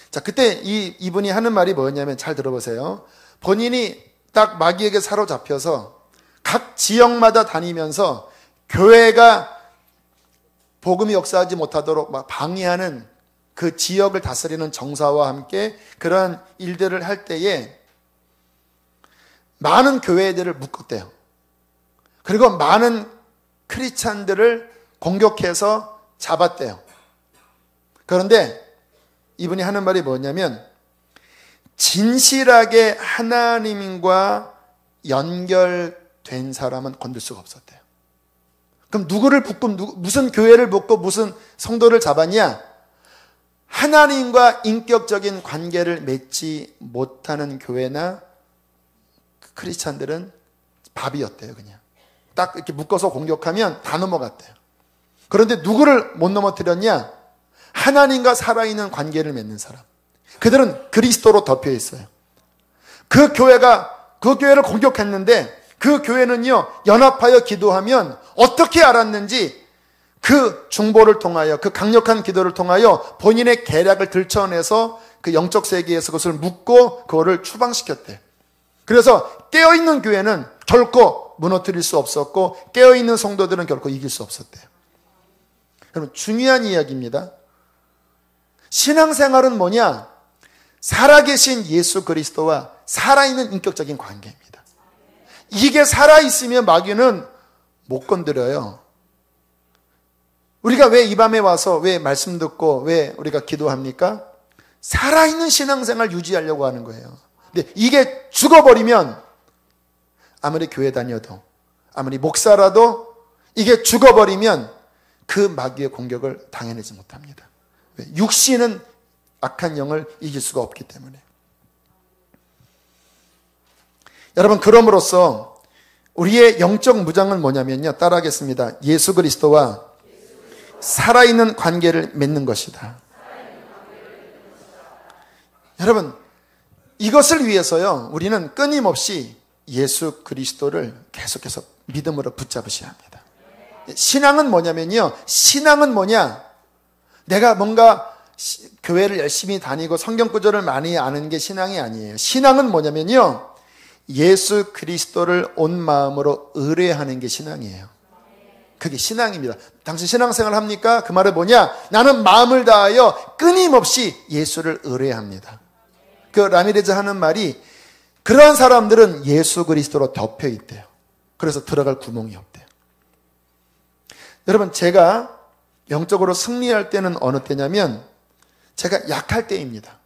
자, 그때 이분이 하는 말이 뭐였냐면 잘 들어보세요. 본인이 딱 마귀에게 사로잡혀서 각 지역마다 다니면서 교회가 복음이 역사하지 못하도록 막 방해하는 그 지역을 다스리는 정사와 함께 그런 일들을 할 때에 많은 교회들을 묶었대요. 그리고 많은 크리스찬들을 공격해서 잡았대요. 그런데 이분이 하는 말이 뭐냐면 진실하게 하나님과 연결된 사람은 건들 수가 없었대요. 그럼 누구를 붙고 무슨 교회를 묶고 무슨 성도를 잡았냐? 하나님과 인격적인 관계를 맺지 못하는 교회나 크리스찬들은 밥이었대요. 그냥 딱 이렇게 묶어서 공격하면 다 넘어갔대요. 그런데 누구를 못 넘어뜨렸냐? 하나님과 살아있는 관계를 맺는 사람. 그들은 그리스도로 덮여 있어요. 그 교회를 공격했는데 그 교회는요, 연합하여 기도하면 어떻게 알았는지 그 중보를 통하여, 그 강력한 기도를 통하여 본인의 계략을 들춰내서 그 영적 세계에서 그것을 묶고 그거를 추방시켰대요. 그래서 깨어있는 교회는 결코 무너뜨릴 수 없었고 깨어있는 성도들은 결코 이길 수 없었대요. 여러분, 중요한 이야기입니다. 신앙생활은 뭐냐? 살아계신 예수 그리스도와 살아있는 인격적인 관계입니다. 이게 살아있으면 마귀는 못 건드려요. 우리가 왜 이 밤에 와서 왜 말씀 듣고 왜 우리가 기도합니까? 살아있는 신앙생활 유지하려고 하는 거예요. 근데 이게 죽어버리면 아무리 교회 다녀도 아무리 목사라도 이게 죽어버리면 그 마귀의 공격을 당해내지 못합니다. 왜? 육신은 악한 영을 이길 수가 없기 때문에. 여러분, 그럼으로써 우리의 영적 무장은 뭐냐면요, 따라하겠습니다. 예수 그리스도와 살아있는 관계를 맺는 것이다. 여러분, 이것을 위해서요, 우리는 끊임없이 예수 그리스도를 계속해서 믿음으로 붙잡으셔야 합니다. 신앙은 뭐냐면요, 신앙은 뭐냐? 내가 뭔가 교회를 열심히 다니고 성경 구절을 많이 아는 게 신앙이 아니에요. 신앙은 뭐냐면요, 예수 그리스도를 온 마음으로 의뢰하는 게 신앙이에요. 그게 신앙입니다. 당신 신앙생활 합니까? 그 말은 뭐냐? 나는 마음을 다하여 끊임없이 예수를 의뢰합니다. 그 라미레즈 하는 말이 그러한 사람들은 예수 그리스도로 덮여 있대요. 그래서 들어갈 구멍이 없대요. 여러분, 제가 영적으로 승리할 때는 어느 때냐면 제가 약할 때입니다.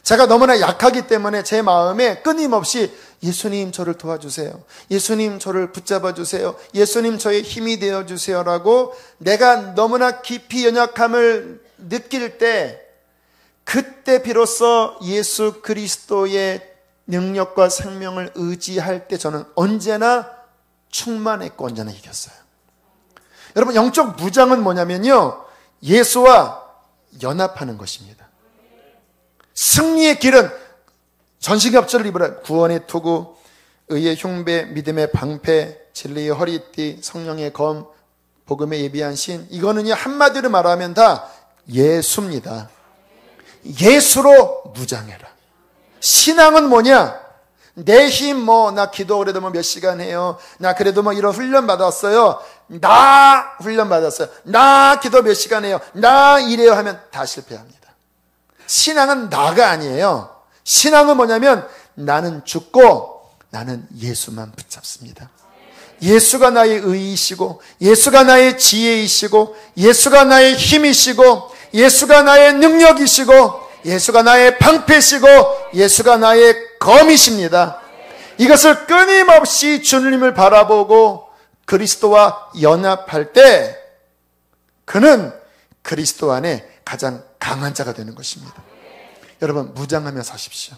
제가 너무나 약하기 때문에 제 마음에 끊임없이 예수님 저를 도와주세요. 예수님 저를 붙잡아 주세요. 예수님 저의 힘이 되어 주세요라고 내가 너무나 깊이 연약함을 느낄 때 그때 비로소 예수 그리스도의 능력과 생명을 의지할 때 저는 언제나 충만했고 언제나 이겼어요. 여러분, 영적 무장은 뭐냐면요, 예수와 연합하는 것입니다. 승리의 길은 전신갑주를 입으라. 구원의 투구, 의의 흉배, 믿음의 방패, 진리의 허리띠, 성령의 검, 복음에 예비한 신, 이거는요 한마디로 말하면 다 예수입니다. 예수로 무장해라. 신앙은 뭐냐? 내 힘, 나 기도 그래도 몇 시간 해요. 나 그래도 이런 훈련 받았어요. 나 훈련 받았어요. 나 기도 몇 시간 해요. 나 이래요 하면 다 실패합니다. 신앙은 나가 아니에요. 신앙은 뭐냐면 나는 죽고 나는 예수만 붙잡습니다. 예수가 나의 의이시고, 예수가 나의 지혜이시고, 예수가 나의 힘이시고, 예수가 나의 능력이시고, 예수가 나의 방패시고, 예수가 나의 검이십니다. 이것을 끊임없이 주님을 바라보고 그리스도와 연합할 때 그는 그리스도 안에 가장 강한 자가 되는 것입니다. 여러분, 무장하며 사십시오.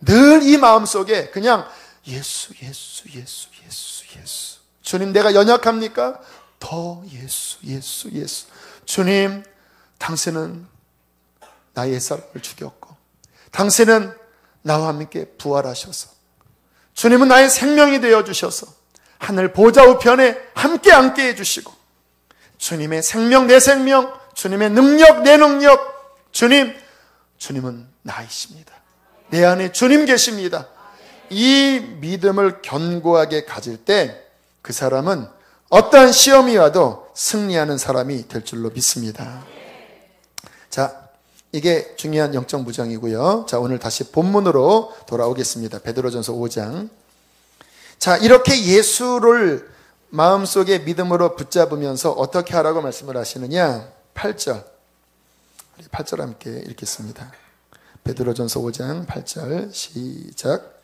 늘 이 마음속에 그냥 예수, 예수, 예수, 예수, 예수. 주님, 내가 연약합니까? 더 예수, 예수, 예수. 주님, 당신은 나의 옛사람을 죽였고 당신은 나와 함께 부활하셔서 주님은 나의 생명이 되어주셔서 하늘 보좌 우편에 함께 앉게 해주시고 주님의 생명 내 생명, 주님의 능력 내 능력, 주님은 나이십니다. 내 안에 주님 계십니다. 이 믿음을 견고하게 가질 때 그 사람은 어떠한 시험이 와도 승리하는 사람이 될 줄로 믿습니다. 자, 이게 중요한 영적 무장이고요. 자, 오늘 다시 본문으로 돌아오겠습니다. 베드로전서 5장. 자, 이렇게 예수를 마음속에 믿음으로 붙잡으면서 어떻게 하라고 말씀을 하시느냐? 8절. 우리 8절 함께 읽겠습니다. 베드로전서 5장 8절 시작.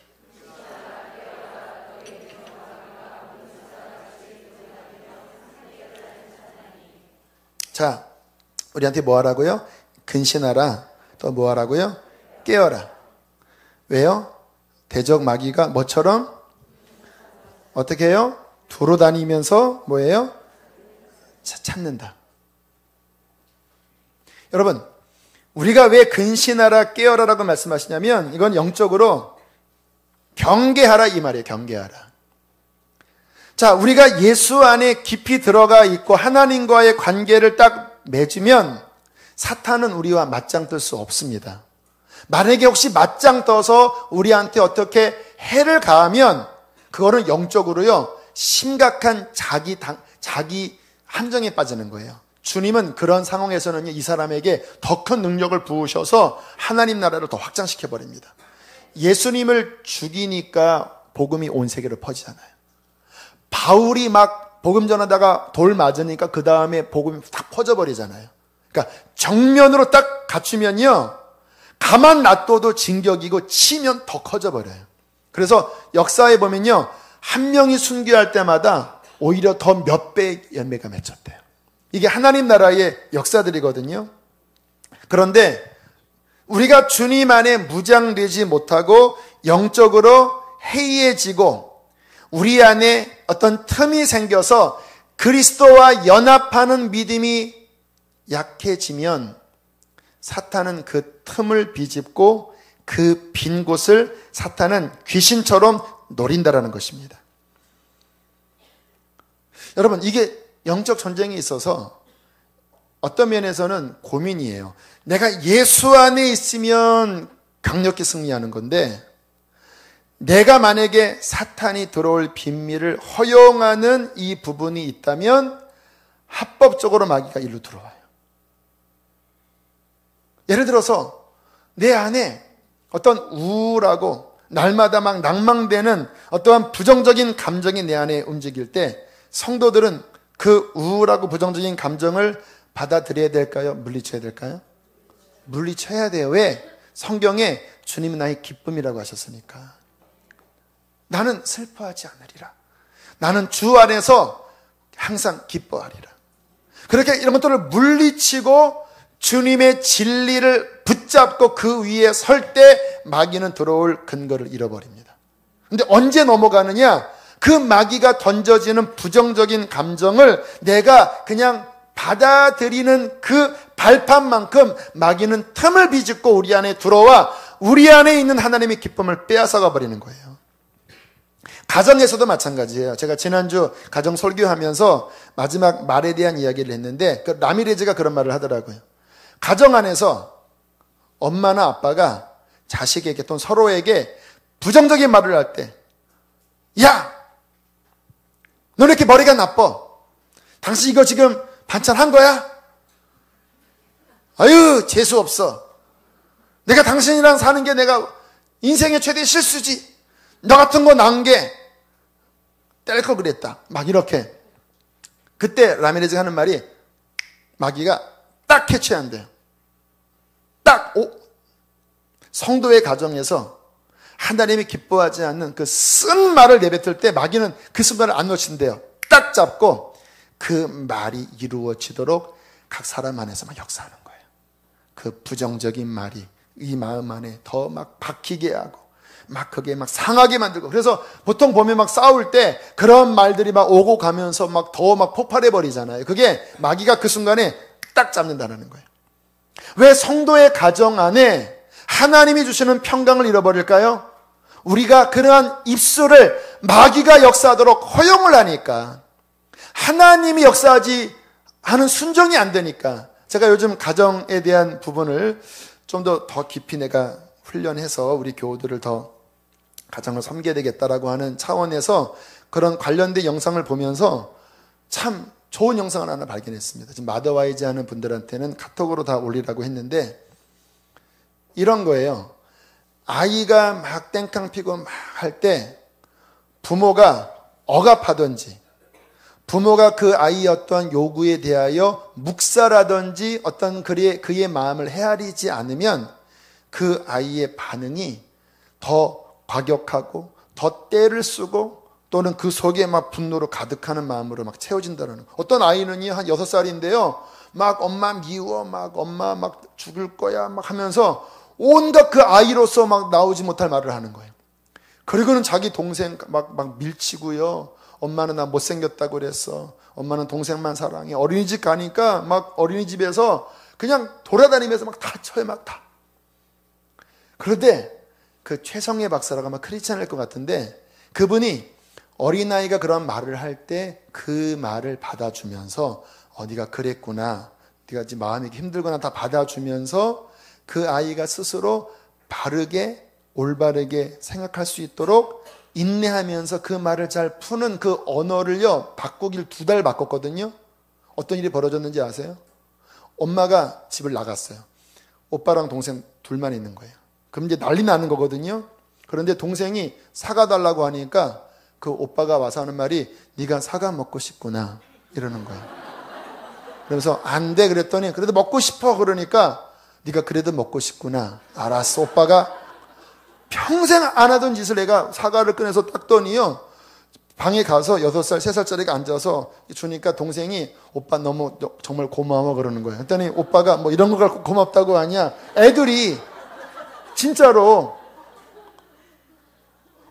자, 우리한테 뭐 하라고요? 근신하라. 또 뭐 하라고요? 깨어라. 왜요? 대적 마귀가 뭐처럼? 어떻게 해요? 두루 다니면서 뭐예요? 찾는다. 여러분, 우리가 왜 근신하라, 깨어라라고 말씀하시냐면 이건 영적으로 경계하라 이 말이에요. 경계하라. 자, 우리가 예수 안에 깊이 들어가 있고 하나님과의 관계를 딱 맺으면 사탄은 우리와 맞짱 뜰 수 없습니다. 만약에 혹시 맞짱 떠서 우리한테 어떻게 해를 가하면 그거는 영적으로요 심각한 자기 함정에 빠지는 거예요. 주님은 그런 상황에서는 이 사람에게 더 큰 능력을 부으셔서 하나님 나라를 더 확장시켜 버립니다. 예수님을 죽이니까 복음이 온 세계로 퍼지잖아요. 바울이 막 복음 전하다가 돌 맞으니까 그 다음에 복음이 딱 퍼져버리잖아요. 그러니까 정면으로 딱 갖추면요 가만 놔둬도 진격이고 치면 더 커져버려요. 그래서 역사에 보면요 한 명이 순교할 때마다 오히려 더 몇 배의 열매가 맺혔대요. 이게 하나님 나라의 역사들이거든요. 그런데 우리가 주님 안에 무장되지 못하고 영적으로 해이해지고 우리 안에 어떤 틈이 생겨서 그리스도와 연합하는 믿음이 약해지면 사탄은 그 틈을 비집고 그 빈 곳을 사탄은 귀신처럼 노린다라는 것입니다. 여러분, 이게 영적 전쟁이 있어서 어떤 면에서는 고민이에요. 내가 예수 안에 있으면 강력히 승리하는 건데 내가 만약에 사탄이 들어올 빈미를 허용하는 이 부분이 있다면 합법적으로 마귀가 일로 들어와요. 예를 들어서 내 안에 어떤 우울하고 날마다 막 낭망되는 어떠한 부정적인 감정이 내 안에 움직일 때 성도들은 그 우울하고 부정적인 감정을 받아들여야 될까요? 물리쳐야 될까요? 물리쳐야 돼요. 왜? 성경에 주님은 나의 기쁨이라고 하셨으니까. 나는 슬퍼하지 않으리라. 나는 주 안에서 항상 기뻐하리라. 그렇게 이런 것들을 물리치고 주님의 진리를 붙잡고 그 위에 설 때 마귀는 들어올 근거를 잃어버립니다. 근데 언제 넘어가느냐? 그 마귀가 던져지는 부정적인 감정을 내가 그냥 받아들이는 그 발판만큼 마귀는 틈을 비집고 우리 안에 들어와 우리 안에 있는 하나님의 기쁨을 빼앗아가 버리는 거예요. 가정에서도 마찬가지예요. 제가 지난주 가정 설교하면서 마지막 말에 대한 이야기를 했는데 그 라미레즈가 그런 말을 하더라고요. 가정 안에서 엄마나 아빠가 자식에게 또는 서로에게 부정적인 말을 할 때, 야! 너 왜 이렇게 머리가 나빠? 당신 이거 지금 반찬 한 거야? 아유, 재수 없어. 내가 당신이랑 사는 게 내가 인생의 최대 실수지. 너 같은 거 낳은 게 뗄 걸 그랬다. 막 이렇게. 그때 라미레즈가 하는 말이 마귀가 딱 캐치한대요. 딱 성도의 가정에서 하나님이 기뻐하지 않는 그 쓴 말을 내뱉을 때 마귀는 그 순간을 안 놓친대요. 딱 잡고 그 말이 이루어지도록 각 사람 안에서 막 역사하는 거예요. 그 부정적인 말이 이 마음 안에 더 막 박히게 하고 막 그게 막 상하게 만들고, 그래서 보통 보면 막 싸울 때 그런 말들이 막 오고 가면서 막 더 막 폭발해 버리잖아요. 그게 마귀가 그 순간에 딱 잡는다는 거예요. 왜 성도의 가정 안에 하나님이 주시는 평강을 잃어버릴까요? 우리가 그러한 입술을 마귀가 역사하도록 허용을 하니까, 하나님이 역사하지 않은 순종이 안 되니까. 제가 요즘 가정에 대한 부분을 좀 더 깊이 내가 훈련해서 우리 교우들을 더 가정을 섬겨야 되겠다라고 하는 차원에서 그런 관련된 영상을 보면서 참 좋은 영상을 하나 발견했습니다. 지금 마더와이즈 하는 분들한테는 카톡으로 다 올리라고 했는데, 이런 거예요. 아이가 막 땡깡 피고 막 할 때 부모가 억압하든지, 부모가 그 아이의 어떠한 요구에 대하여 묵살하든지 어떤 그의 마음을 헤아리지 않으면 그 아이의 반응이 더 과격하고 더 때를 쓰고 또는 그 속에 막 분노로 가득하는 마음으로 막 채워진다는 거예요. 어떤 아이는요, 한 6살인데요, 막 엄마 미워, 막 엄마 막 죽을 거야 막 하면서 온갖 그 아이로서 막 나오지 못할 말을 하는 거예요. 그리고는 자기 동생 막 밀치고요. 엄마는 나 못생겼다고 그랬어. 엄마는 동생만 사랑해. 어린이집 가니까 막 어린이집에서 그냥 돌아다니면서 막 다쳐요, 막 다. 그런데 그 최성애 박사라고 아마 크리스찬일 것 같은데, 그분이 어린아이가 그런 말을 할 때 그 말을 받아주면서 네가 그랬구나, 네가 지금 마음이 힘들거나 다 받아주면서 그 아이가 스스로 바르게 올바르게 생각할 수 있도록 인내하면서 그 말을 잘 푸는 그 언어를요, 바꾸길 2달 바꿨거든요. 어떤 일이 벌어졌는지 아세요? 엄마가 집을 나갔어요. 오빠랑 동생 둘만 있는 거예요. 그럼 이제 난리 나는 거거든요. 그런데 동생이 사과 달라고 하니까 그 오빠가 와서 하는 말이 네가 사과 먹고 싶구나 이러는 거예요. 그래서 안 돼 그랬더니 그래도 먹고 싶어 그러니까 네가 그래도 먹고 싶구나. 알았어. 오빠가 평생 안 하던 짓을 내가 사과를 꺼내서 닦더니요, 방에 가서 6살, 3살짜리가 앉아서 주니까 동생이 오빠 너무 정말 고마워 그러는 거예요. 그랬더니 오빠가 뭐 이런 거 갖고 고맙다고 하냐. 애들이 진짜로.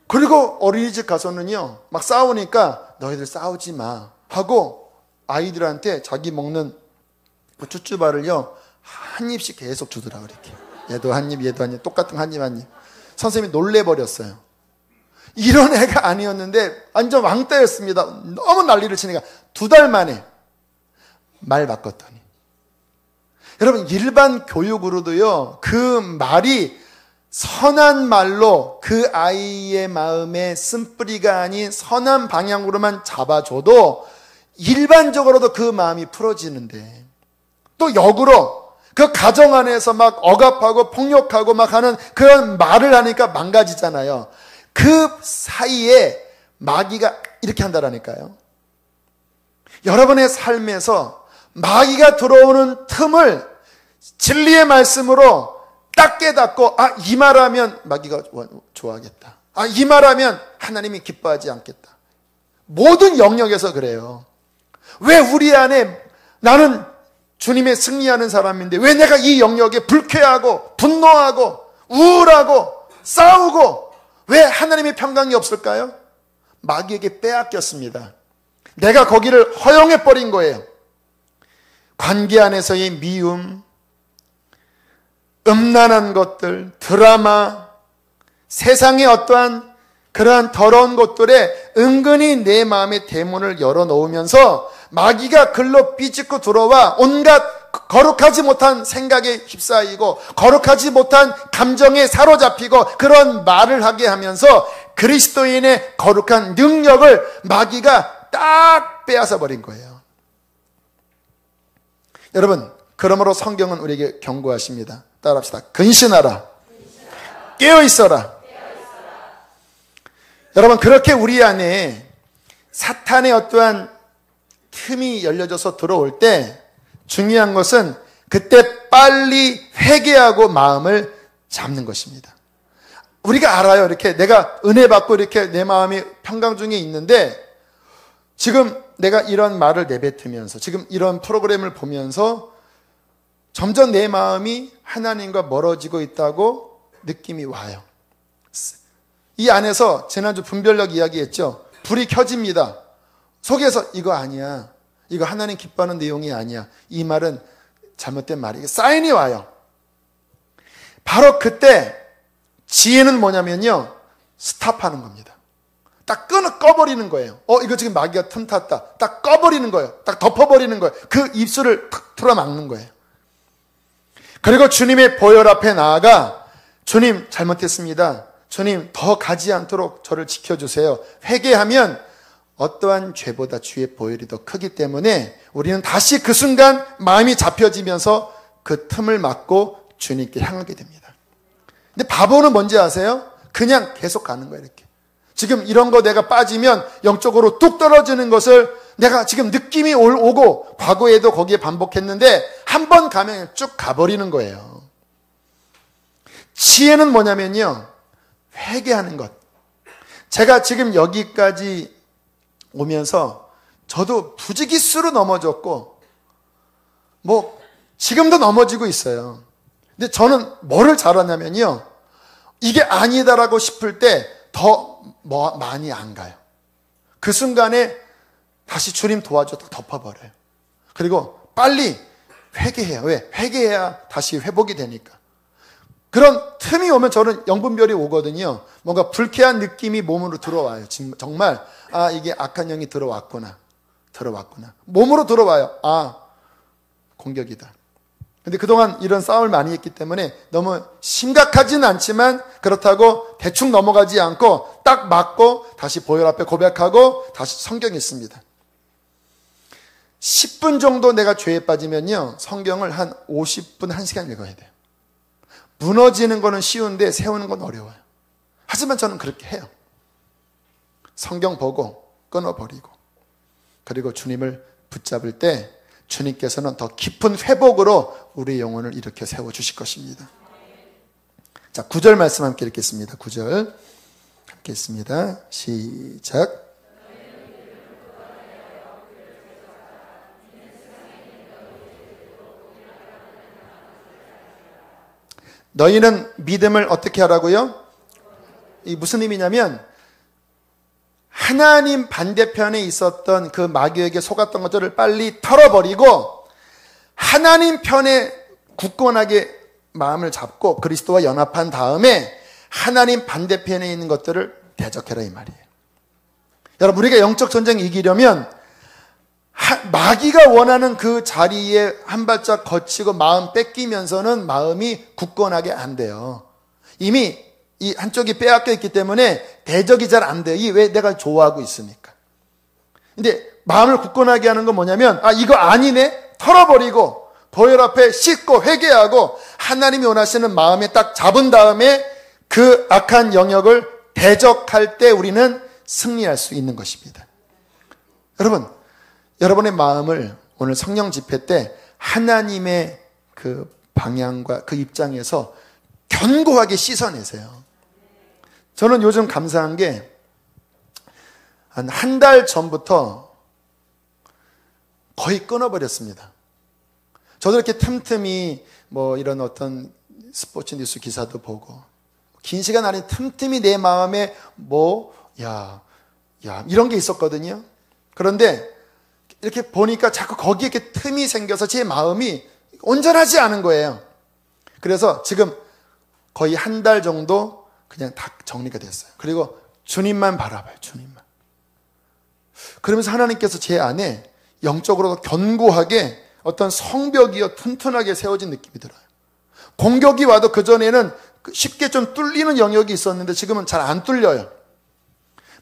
그리고 어린이집 가서는요, 막 싸우니까 너희들 싸우지 마 하고 아이들한테 자기 먹는 그 쭈쭈바를요 한 입씩 계속 주더라고. 이렇게 얘도 한 입, 얘도 한 입, 똑같은 한 입 한 입. 선생님이 놀래버렸어요. 이런 애가 아니었는데 완전 왕따였습니다. 너무 난리를 치니까 2달 만에 말 바꿨더니. 여러분, 일반 교육으로도요, 그 말이 선한 말로 그 아이의 마음에 쓴뿌리가 아닌 선한 방향으로만 잡아줘도 일반적으로도 그 마음이 풀어지는데, 또 역으로 그 가정 안에서 막 억압하고 폭력하고 막 하는 그런 말을 하니까 망가지잖아요. 그 사이에 마귀가 이렇게 한다라니까요. 여러분의 삶에서 마귀가 들어오는 틈을 진리의 말씀으로 딱 깨닫고, 이 말하면 마귀가 좋아하겠다. 이 말하면 하나님이 기뻐하지 않겠다. 모든 영역에서 그래요. 왜 우리 안에 나는 주님의 승리하는 사람인데 왜 내가 이 영역에 불쾌하고 분노하고 우울하고 싸우고 왜 하나님의 평강이 없을까요? 마귀에게 빼앗겼습니다. 내가 거기를 허용해버린 거예요. 관계 안에서의 미움, 음란한 것들, 드라마, 세상의 어떠한 그러한 더러운 것들에 은근히 내 마음의 대문을 열어놓으면서 마귀가 글로 비집고 들어와 온갖 거룩하지 못한 생각에 휩싸이고 거룩하지 못한 감정에 사로잡히고 그런 말을 하게 하면서 그리스도인의 거룩한 능력을 마귀가 딱 빼앗아 버린 거예요. 여러분, 그러므로 성경은 우리에게 경고하십니다. 따라합시다. 근신하라. 깨어있어라. 여러분, 그렇게 우리 안에 사탄의 어떠한 틈이 열려져서 들어올 때 중요한 것은 그때 빨리 회개하고 마음을 잡는 것입니다. 우리가 알아요. 이렇게 내가 은혜 받고 이렇게 내 마음이 평강 중에 있는데 지금 내가 이런 말을 내뱉으면서 지금 이런 프로그램을 보면서 점점 내 마음이 하나님과 멀어지고 있다고 느낌이 와요. 이 안에서 지난주 분별력 이야기했죠. 불이 켜집니다. 속에서 이거 아니야. 이거 하나님 기뻐하는 내용이 아니야. 이 말은 잘못된 말이에요. 사인이 와요. 바로 그때 지혜는 뭐냐면요. 스탑하는 겁니다. 딱 꺼버리는 거예요. 이거 지금 마귀가 틈탔다. 딱 꺼버리는 거예요. 딱 덮어버리는 거예요. 그 입술을 탁 틀어막는 거예요. 그리고 주님의 보혈 앞에 나아가 주님 잘못했습니다. 주님 더 가지 않도록 저를 지켜주세요. 회개하면 어떠한 죄보다 주의 보혈이 더 크기 때문에 우리는 다시 그 순간 마음이 잡혀지면서 그 틈을 막고 주님께 향하게 됩니다. 근데 바보는 뭔지 아세요? 그냥 계속 가는 거예요. 이렇게. 지금 이런 거 내가 빠지면 영적으로 뚝 떨어지는 것을 내가 지금 느낌이 오고 과거에도 거기에 반복했는데 한 번 가면 쭉 가버리는 거예요. 지혜는 뭐냐면요. 회개하는 것. 제가 지금 여기까지 오면서 저도 부지기수로 넘어졌고 지금도 넘어지고 있어요. 근데 저는 뭐를 잘하냐면요. 이게 아니다라고 싶을 때 더 많이 안 가요. 그 순간에 다시 주님 도와줘 덮어버려요. 그리고 빨리 회개해요. 왜? 회개해야 다시 회복이 되니까. 그런 틈이 오면 저는 영분별이 오거든요. 뭔가 불쾌한 느낌이 몸으로 들어와요. 정말 이게 악한 영이 들어왔구나. 몸으로 들어와요. 공격이다. 근데 그동안 이런 싸움을 많이 했기 때문에 너무 심각하지는 않지만 그렇다고 대충 넘어가지 않고 딱 맞고 다시 보혈 앞에 고백하고 다시 성경 읽습니다. 10분 정도 내가 죄에 빠지면요. 성경을 한 50분, 1시간 읽어야 돼요. 무너지는 거는 쉬운데 세우는 건 어려워요. 하지만 저는 그렇게 해요. 성경 보고 끊어버리고 그리고 주님을 붙잡을 때 주님께서는 더 깊은 회복으로 우리 영혼을 일으켜 세워주실 것입니다. 자, 9절 말씀 함께 읽겠습니다. 9절 함께 읽습니다. 시작. 너희는 믿음을 어떻게 하라고요? 이 무슨 의미냐면 하나님 반대편에 있었던 그 마귀에게 속았던 것들을 빨리 털어버리고 하나님 편에 굳건하게 마음을 잡고 그리스도와 연합한 다음에 하나님 반대편에 있는 것들을 대적해라 이 말이에요. 여러분, 우리가 영적 전쟁 이기려면 마귀가 원하는 그 자리에 한 발짝 거치고 마음 뺏기면서는 마음이 굳건하게 안 돼요. 이미 이 한쪽이 빼앗겨 있기 때문에 대적이 잘 안 돼요. 왜? 내가 좋아하고 있으니까. 근데 마음을 굳건하게 하는 건 뭐냐면 이거 아니네? 털어버리고 보혈 앞에 씻고 회개하고 하나님이 원하시는 마음에 딱 잡은 다음에 그 악한 영역을 대적할 때 우리는 승리할 수 있는 것입니다. 여러분, 여러분의 마음을 오늘 성령 집회 때 하나님의 그 방향과 그 입장에서 견고하게 씻어내세요. 저는 요즘 감사한 게 한 달 전부터 거의 끊어버렸습니다. 저도 이렇게 틈틈이 이런 어떤 스포츠 뉴스 기사도 보고 긴 시간 안에 틈틈이 내 마음에 이런 게 있었거든요. 그런데 이렇게 보니까 자꾸 거기에 이렇게 틈이 생겨서 제 마음이 온전하지 않은 거예요. 그래서 지금 거의 한 달 정도 그냥 다 정리가 됐어요. 그리고 주님만 바라봐요. 주님만. 그러면서 하나님께서 제 안에 영적으로 견고하게 어떤 성벽이요 튼튼하게 세워진 느낌이 들어요. 공격이 와도 그전에는 쉽게 좀 뚫리는 영역이 있었는데 지금은 잘 안 뚫려요.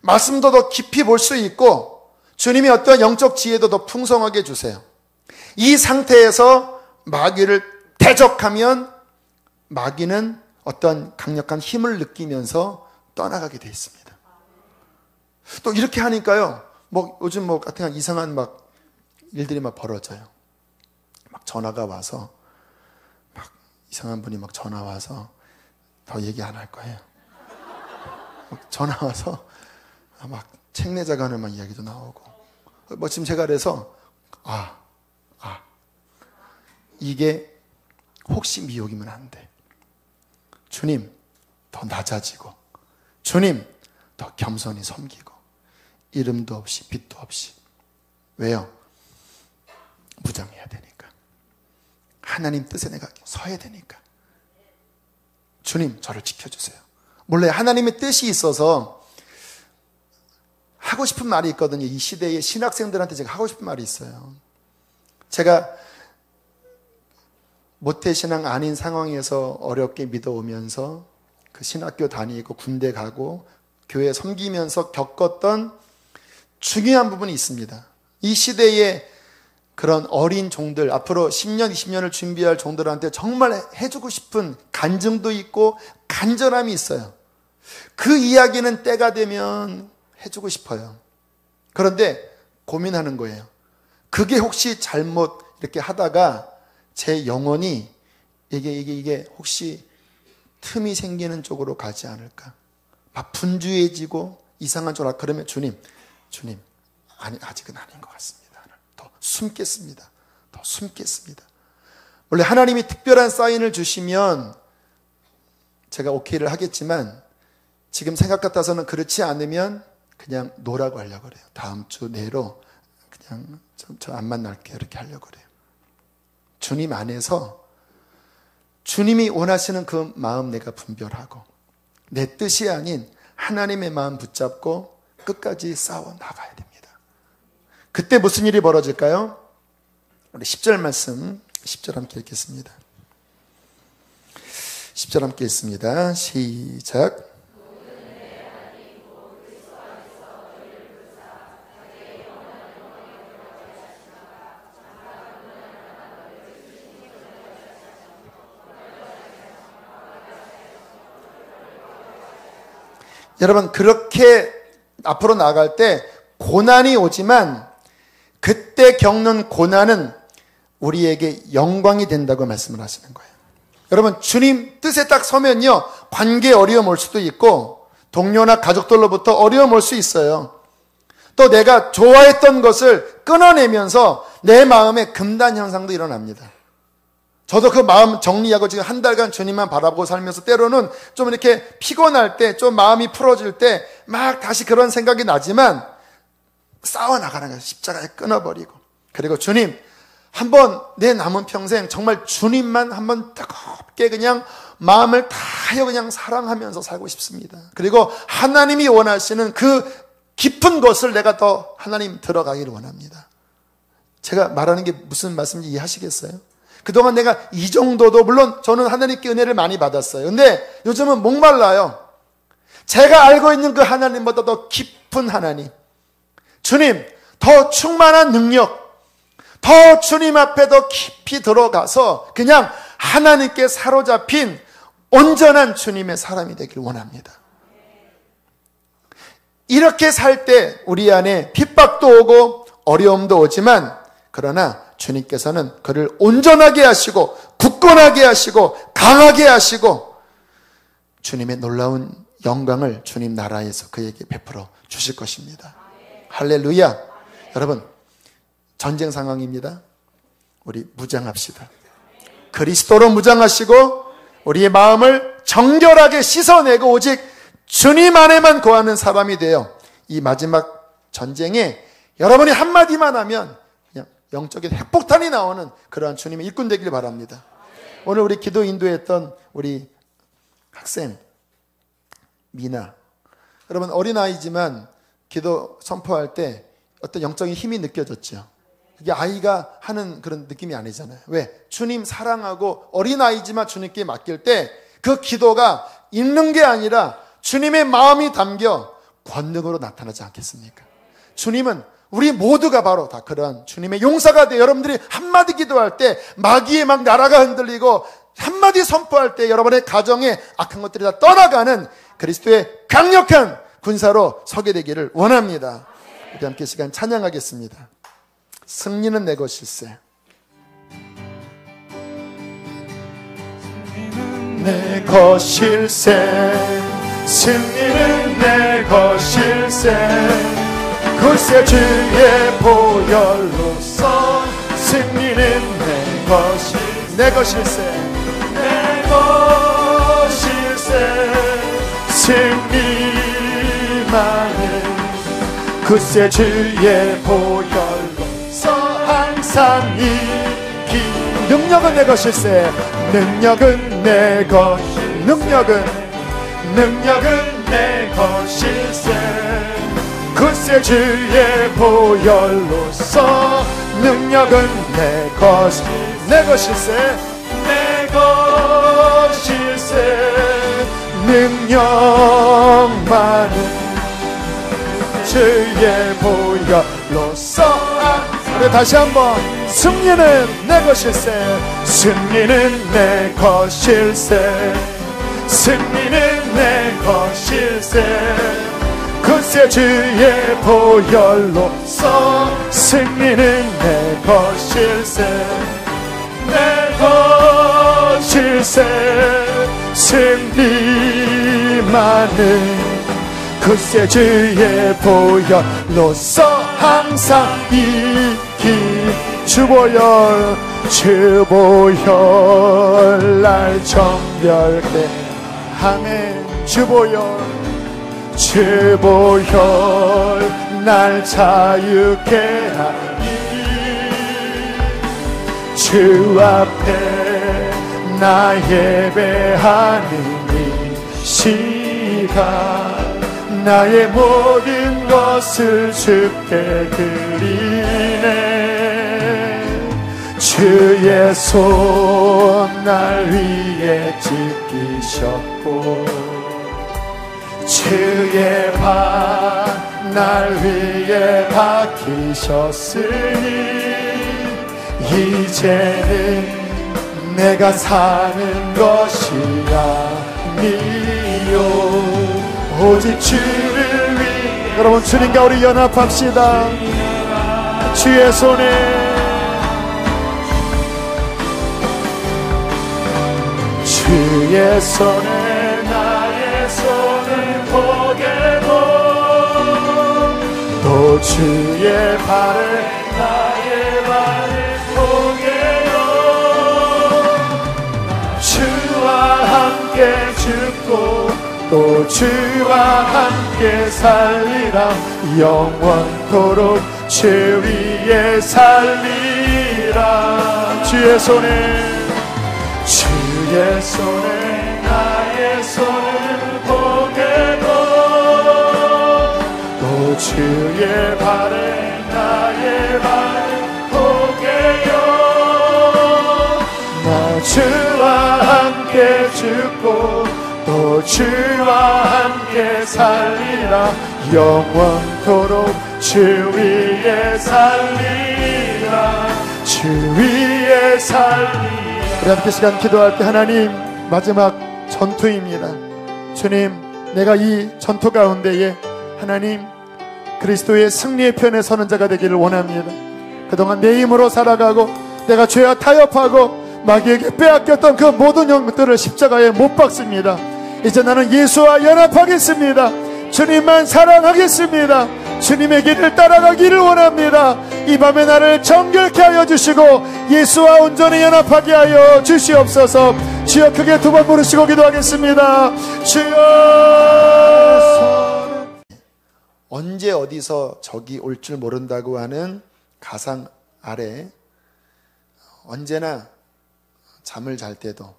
말씀도 더 깊이 볼 수 있고 주님이 어떤 영적 지혜도 더 풍성하게 주세요. 이 상태에서 마귀를 대적하면 마귀는 어떤 강력한 힘을 느끼면서 떠나가게 돼 있습니다. 또 이렇게 하니까요, 요즘 같은 이상한 일들이 벌어져요. 전화가 와서, 이상한 분이 전화 와서, 더 얘기 안 할 거예요. 전화 와서, 책 내자가 하는 이야기도 나오고. 지금 제가 그래서, 이게 혹시 미혹이면 안 돼. 주님, 더 낮아지고, 주님, 더 겸손히 섬기고, 이름도 없이, 빛도 없이. 왜요? 무장해야 되니까. 하나님 뜻에 내가 서야 되니까. 주님, 저를 지켜주세요. 몰래 하나님의 뜻이 있어서 하고 싶은 말이 있거든요. 이 시대의 신학생들한테 제가 하고 싶은 말이 있어요. 제가 모태신앙 아닌 상황에서 어렵게 믿어오면서 그 신학교 다니고 군대 가고 교회 섬기면서 겪었던 중요한 부분이 있습니다. 이 시대의 그런 어린 종들, 앞으로 10년, 20년을 준비할 종들한테 정말 해주고 싶은 간증도 있고 간절함이 있어요. 그 이야기는 때가 되면 해주고 싶어요. 그런데 고민하는 거예요. 그게 혹시 잘못 이렇게 하다가 제 영혼이 이게 혹시 틈이 생기는 쪽으로 가지 않을까? 분주해지고 이상한 쪽으로. 그러면 주님, 아니, 아직은 아닌 것 같습니다. 더 숨겠습니다. 더 숨겠습니다. 원래 하나님이 특별한 사인을 주시면 제가 오케이를 하겠지만 지금 생각 같아서는 그렇지 않으면 그냥 노라고 하려고 그래요. 다음 주 내로 그냥 저 안 만날게요. 이렇게 하려고 그래요. 주님 안에서 주님이 원하시는 그 마음 내가 분별하고 내 뜻이 아닌 하나님의 마음 붙잡고 끝까지 싸워 나가야 됩니다. 그때 무슨 일이 벌어질까요? 우리 10절 말씀, 10절 함께 읽겠습니다. 10절 함께 읽습니다. 시작. 여러분, 그렇게 앞으로 나아갈 때 고난이 오지만 그때 겪는 고난은 우리에게 영광이 된다고 말씀을 하시는 거예요. 여러분, 주님 뜻에 딱 서면요, 관계에 어려움 올 수도 있고 동료나 가족들로부터 어려움 올 수 있어요. 또 내가 좋아했던 것을 끊어내면서 내 마음에 금단 현상도 일어납니다. 저도 그 마음 정리하고 지금 한 달간 주님만 바라보고 살면서 때로는 좀 이렇게 피곤할 때, 좀 마음이 풀어질 때 막 다시 그런 생각이 나지만 싸워나가는 거예요. 십자가에 끊어버리고. 그리고 주님, 한번 내 남은 평생 정말 주님만 한번 뜨겁게 그냥 마음을 다하여 그냥 사랑하면서 살고 싶습니다. 그리고 하나님이 원하시는 그 깊은 것을 내가 더 하나님 들어가기를 원합니다. 제가 말하는 게 무슨 말씀인지 이해하시겠어요? 그동안 내가 이 정도도, 물론 저는 하나님께 은혜를 많이 받았어요. 근데 요즘은 목말라요. 제가 알고 있는 그 하나님보다 더 깊은 하나님, 주님, 더 충만한 능력, 더 주님 앞에 더 깊이 들어가서 그냥 하나님께 사로잡힌 온전한 주님의 사람이 되길 원합니다. 이렇게 살 때 우리 안에 핍박도 오고 어려움도 오지만, 그러나 주님께서는 그를 온전하게 하시고 굳건하게 하시고 강하게 하시고 주님의 놀라운 영광을 주님 나라에서 그에게 베풀어 주실 것입니다. 할렐루야. 여러분, 전쟁 상황입니다. 우리 무장합시다. 그리스도로 무장하시고 우리의 마음을 정결하게 씻어내고 오직 주님 안에만 거하는 사람이 되어 이 마지막 전쟁에 여러분이 한마디만 하면 그냥 영적인 핵폭탄이 나오는 그러한 주님의 일꾼 되길 바랍니다. 오늘 우리 기도 인도했던 우리 학생 미나, 여러분, 어린아이지만 기도 선포할 때 어떤 영적인 힘이 느껴졌죠. 그게 아이가 하는 그런 느낌이 아니잖아요. 왜? 주님 사랑하고 어린아이지만 주님께 맡길 때 그 기도가 읽는 게 아니라 주님의 마음이 담겨 권능으로 나타나지 않겠습니까? 주님은 우리 모두가 바로 다 그러한 주님의 용사가 돼. 여러분들이 한마디 기도할 때 마귀의 막 나라가 흔들리고 한마디 선포할 때 여러분의 가정에 악한 것들이 다 떠나가는 그리스도의 강력한 군사로 서게 되기를 원합니다. 우리 함께 시간 찬양하겠습니다. 승리는 내 것일세. 승리는 내 것일세. 승리는 내 것일세. 글쎄 주의 보혈로서 승리는 내 것일세. 내 것일세. 승리만은 글쎄 주의 보혈로서 항상 이기. 능력은 내 것일세. 능력은 내 것일세. 글쎄 주의 보혈로서 능력은 내 것일세. 능력만은 주의 보혈로서. 우리 다시 한번. 승리는 내 것일세. 승리는 내 것일세. 승리는 내 것일세. 글쎄 주의 보혈로서 승리는 내 것일세. 내 것일세. 승리만은 글쎄 주의 보혈로서 항상 이기. 주보혈 날 정결케 하네. 주보혈 날 자유케 하니. 주 앞에 나 예배하는 이 시간 나의 모든 것을 주께 드리네. 주의 손 날 위에 지키셨고 주의 발 날 위에 박히셨으니 이제는 내가 사는 것이 아니요 오직 주를 위해. 여러분, 주님과 우리 연합합시다. 주의 손에 나의 손을 보게도 또 주의 발에 나의 발을 보게요. 주와 함께 죽고 또 주와 함께 살리라. 영원토록 주 위에 살리라. 주의 손에 나의 손을 보게도 또 주의 발에 나의 발을 보게요. 나 주와 함께 죽고 또 주와 함께 살리라. 영원토록 주 위에 살리라. 주 위에 살리라. 우리 함께 시간 기도할 때 하나님, 마지막 전투입니다. 주님, 내가 이 전투 가운데에 하나님 그리스도의 승리의 편에 서는 자가 되기를 원합니다. 그동안 내 힘으로 살아가고 내가 죄와 타협하고 마귀에게 빼앗겼던 그 모든 영들을 십자가에 못 박습니다. 이제 나는 예수와 연합하겠습니다. 주님만 사랑하겠습니다. 주님의 길을 따라가기를 원합니다. 이 밤에 나를 정결케 하여 주시고 예수와 온전히 연합하게 하여 주시옵소서. 주여, 크게 두 번 부르시고 기도하겠습니다. 주여. 언제 어디서 적이 올 줄 모른다고 하는 가상 아래 언제나 잠을 잘 때도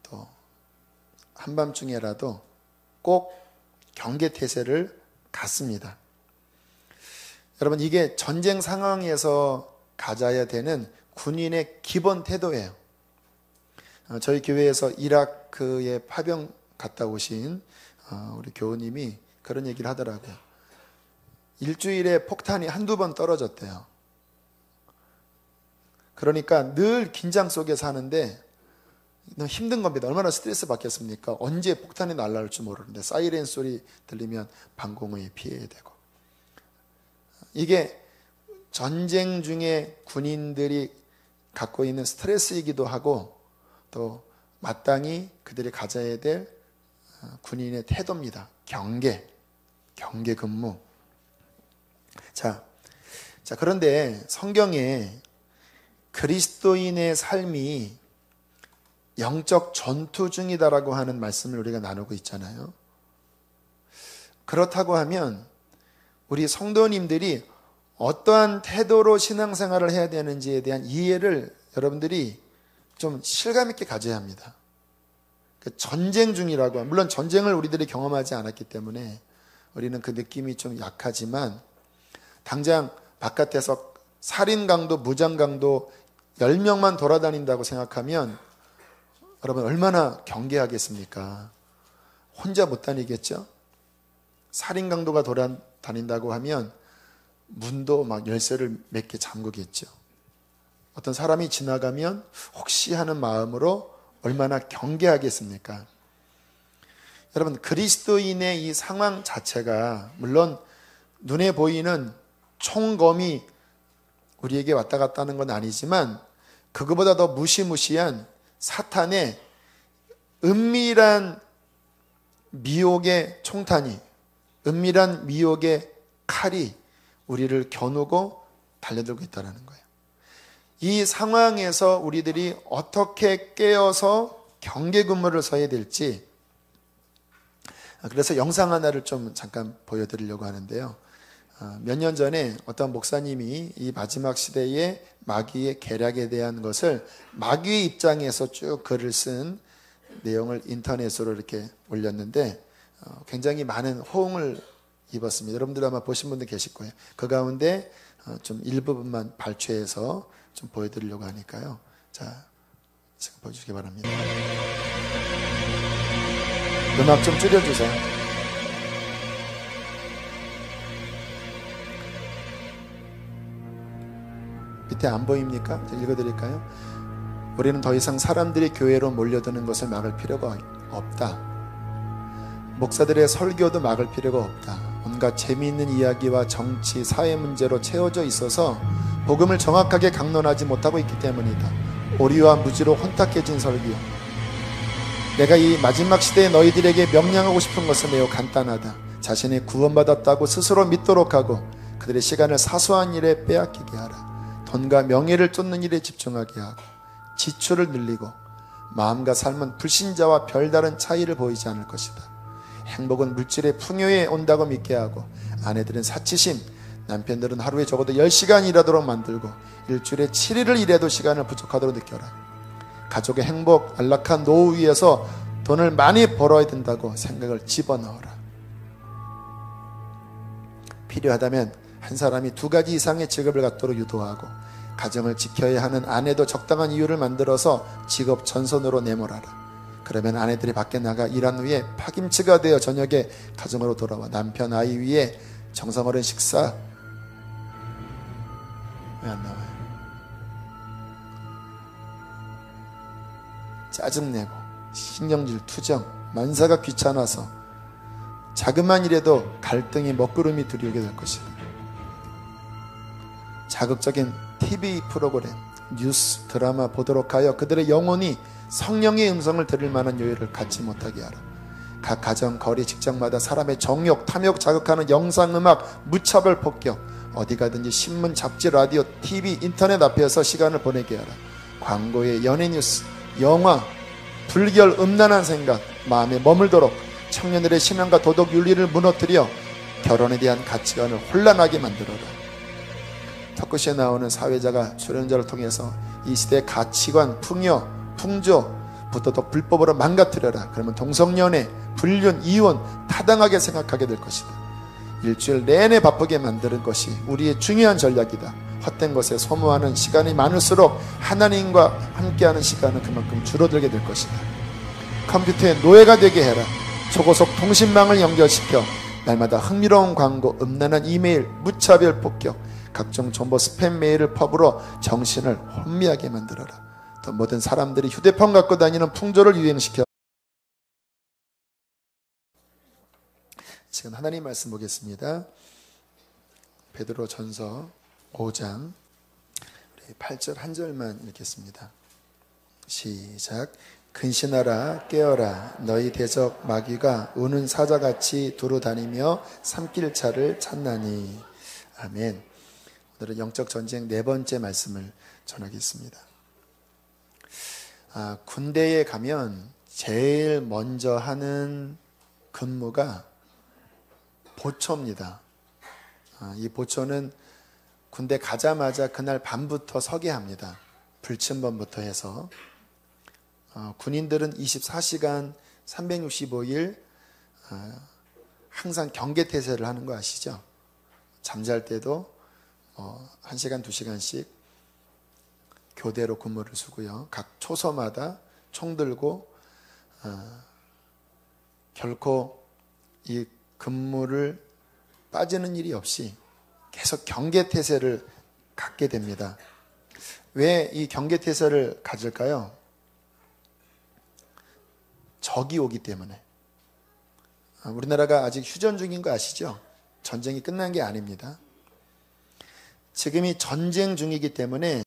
또 한밤중에라도 꼭 경계태세를 갖습니다. 여러분, 이게 전쟁 상황에서 가져야 되는 군인의 기본 태도예요. 저희 교회에서 이라크에 파병 갔다 오신 우리 교우님이 그런 얘기를 하더라고요. 일주일에 폭탄이 한두 번 떨어졌대요. 그러니까 늘 긴장 속에 사는데 너무 힘든 겁니다. 얼마나 스트레스 받겠습니까? 언제 폭탄이 날아올지 모르는데 사이렌 소리 들리면 방공호에 피해야 되고. 이게 전쟁 중에 군인들이 갖고 있는 스트레스이기도 하고 또 마땅히 그들이 가져야 될 군인의 태도입니다. 경계 근무. 자, 그런데 성경에 그리스도인의 삶이 영적 전투 중이다라고 하는 말씀을 우리가 나누고 있잖아요. 그렇다고 하면 우리 성도님들이 어떠한 태도로 신앙생활을 해야 되는지에 대한 이해를 여러분들이 좀 실감 있게 가져야 합니다. 전쟁 중이라고, 물론 전쟁을 우리들이 경험하지 않았기 때문에 우리는 그 느낌이 좀 약하지만 당장 바깥에서 살인강도 무장강도 10명만 돌아다닌다고 생각하면 여러분 얼마나 경계하겠습니까? 혼자 못 다니겠죠? 살인강도가 돌아다닌다고 하면 문도 막 열쇠를 몇 개 잠그겠죠. 어떤 사람이 지나가면 혹시 하는 마음으로 얼마나 경계하겠습니까? 여러분, 그리스도인의 이 상황 자체가 물론 눈에 보이는 총검이 우리에게 왔다 갔다 하는 건 아니지만 그거보다 더 무시무시한 사탄의 은밀한 미혹의 총탄이, 은밀한 미혹의 칼이 우리를 겨누고 달려들고 있다는 거예요. 이 상황에서 우리들이 어떻게 깨어서 경계 근무를 서야 될지, 그래서 영상 하나를 좀 잠깐 보여드리려고 하는데요. 몇 년 전에 어떤 목사님이 이 마지막 시대의 마귀의 계략에 대한 것을 마귀의 입장에서 쭉 글을 쓴 내용을 인터넷으로 이렇게 올렸는데 굉장히 많은 호응을 입었습니다. 여러분들 아마 보신 분들 계실 거예요. 그 가운데 좀 일부분만 발췌해서 좀 보여드리려고 하니까요. 자, 지금 보여주시기 바랍니다. 음악 좀 줄여주세요. 밑에 안 보입니까? 제가 읽어드릴까요? 우리는 더 이상 사람들이 교회로 몰려드는 것을 막을 필요가 없다. 목사들의 설교도 막을 필요가 없다. 온갖 재미있는 이야기와 정치, 사회 문제로 채워져 있어서 복음을 정확하게 강론하지 못하고 있기 때문이다. 오리와 무지로 혼탁해진 설교. 내가 이 마지막 시대에 너희들에게 명령하고 싶은 것은 매우 간단하다. 자신이 구원받았다고 스스로 믿도록 하고 그들의 시간을 사소한 일에 빼앗기게 하라. 돈과 명예를 쫓는 일에 집중하게 하고 지출을 늘리고 마음과 삶은 불신자와 별다른 차이를 보이지 않을 것이다. 행복은 물질의 풍요에 온다고 믿게 하고 아내들은 사치심, 남편들은 하루에 적어도 10시간 일하도록 만들고 일주일에 7일을 일해도 시간을 부족하도록 느껴라. 가족의 행복, 안락한 노후 위에서 돈을 많이 벌어야 된다고 생각을 집어넣어라. 필요하다면 한 사람이 2가지 이상의 직업을 갖도록 유도하고 가정을 지켜야 하는 아내도 적당한 이유를 만들어서 직업 전선으로 내몰아라. 그러면 아내들이 밖에 나가 일한 후에 파김치가 되어 저녁에 가정으로 돌아와 남편 아이 위에 정성어린 식사. 왜 안 나와요? 짜증내고 신경질 투정, 만사가 귀찮아서 자그만 일에도 갈등이 먹구름이 들이오게 될 것이다. 자극적인 TV 프로그램, 뉴스, 드라마 보도록 하여 그들의 영혼이 성령의 음성을 들을 만한 여유를 갖지 못하게 하라. 각 가정, 거리, 직장마다 사람의 정욕, 탐욕 자극하는 영상, 음악, 무차별 폭격, 어디 가든지 신문, 잡지, 라디오, TV, 인터넷 앞에서 시간을 보내게 하라. 광고에 연예 뉴스, 영화, 불결, 음란한 생각 마음에 머물도록 청년들의 신앙과 도덕 윤리를 무너뜨려 결혼에 대한 가치관을 혼란하게 만들어라. 토크쇼에 나오는 사회자가 출연자를 통해서 이 시대의 가치관, 풍요, 풍조, 무엇보다도 불법으로 망가뜨려라. 그러면 동성연애, 불륜, 이혼 타당하게 생각하게 될 것이다. 일주일 내내 바쁘게 만드는 것이 우리의 중요한 전략이다. 헛된 것에 소모하는 시간이 많을수록 하나님과 함께하는 시간은 그만큼 줄어들게 될 것이다. 컴퓨터의 노예가 되게 해라. 초고속 통신망을 연결시켜 날마다 흥미로운 광고, 음란한 이메일, 무차별 폭격, 각종 정보 스팸 메일을 퍼부어 정신을 혼미하게 만들어라. 또 모든 사람들이 휴대폰 갖고 다니는 풍조를 유행시켜. 지금 하나님 말씀 보겠습니다. 베드로 전서 5장 8절 한 절만 읽겠습니다. 시작. 근신하라 깨어라 너희 대적 마귀가 우는 사자같이 두루 다니며 삼킬 차를 찾나니. 아멘. 오늘은 영적 전쟁 네 번째 말씀을 전하겠습니다. 군대에 가면 제일 먼저 하는 근무가 보초입니다. 이 보초는 군대 가자마자 그날 밤부터 서게 합니다. 불침번부터 해서. 군인들은 24시간 365일 항상 경계태세를 하는 거 아시죠? 잠잘 때도 1시간 2시간씩 교대로 근무를 쓰고요. 각 초소마다 총 들고 결코 이 근무를 빠지는 일이 없이 계속 경계태세를 갖게 됩니다. 왜 이 경계태세를 가질까요? 적이 오기 때문에. 우리나라가 아직 휴전 중인 거 아시죠? 전쟁이 끝난 게 아닙니다. 지금이 전쟁 중이기 때문에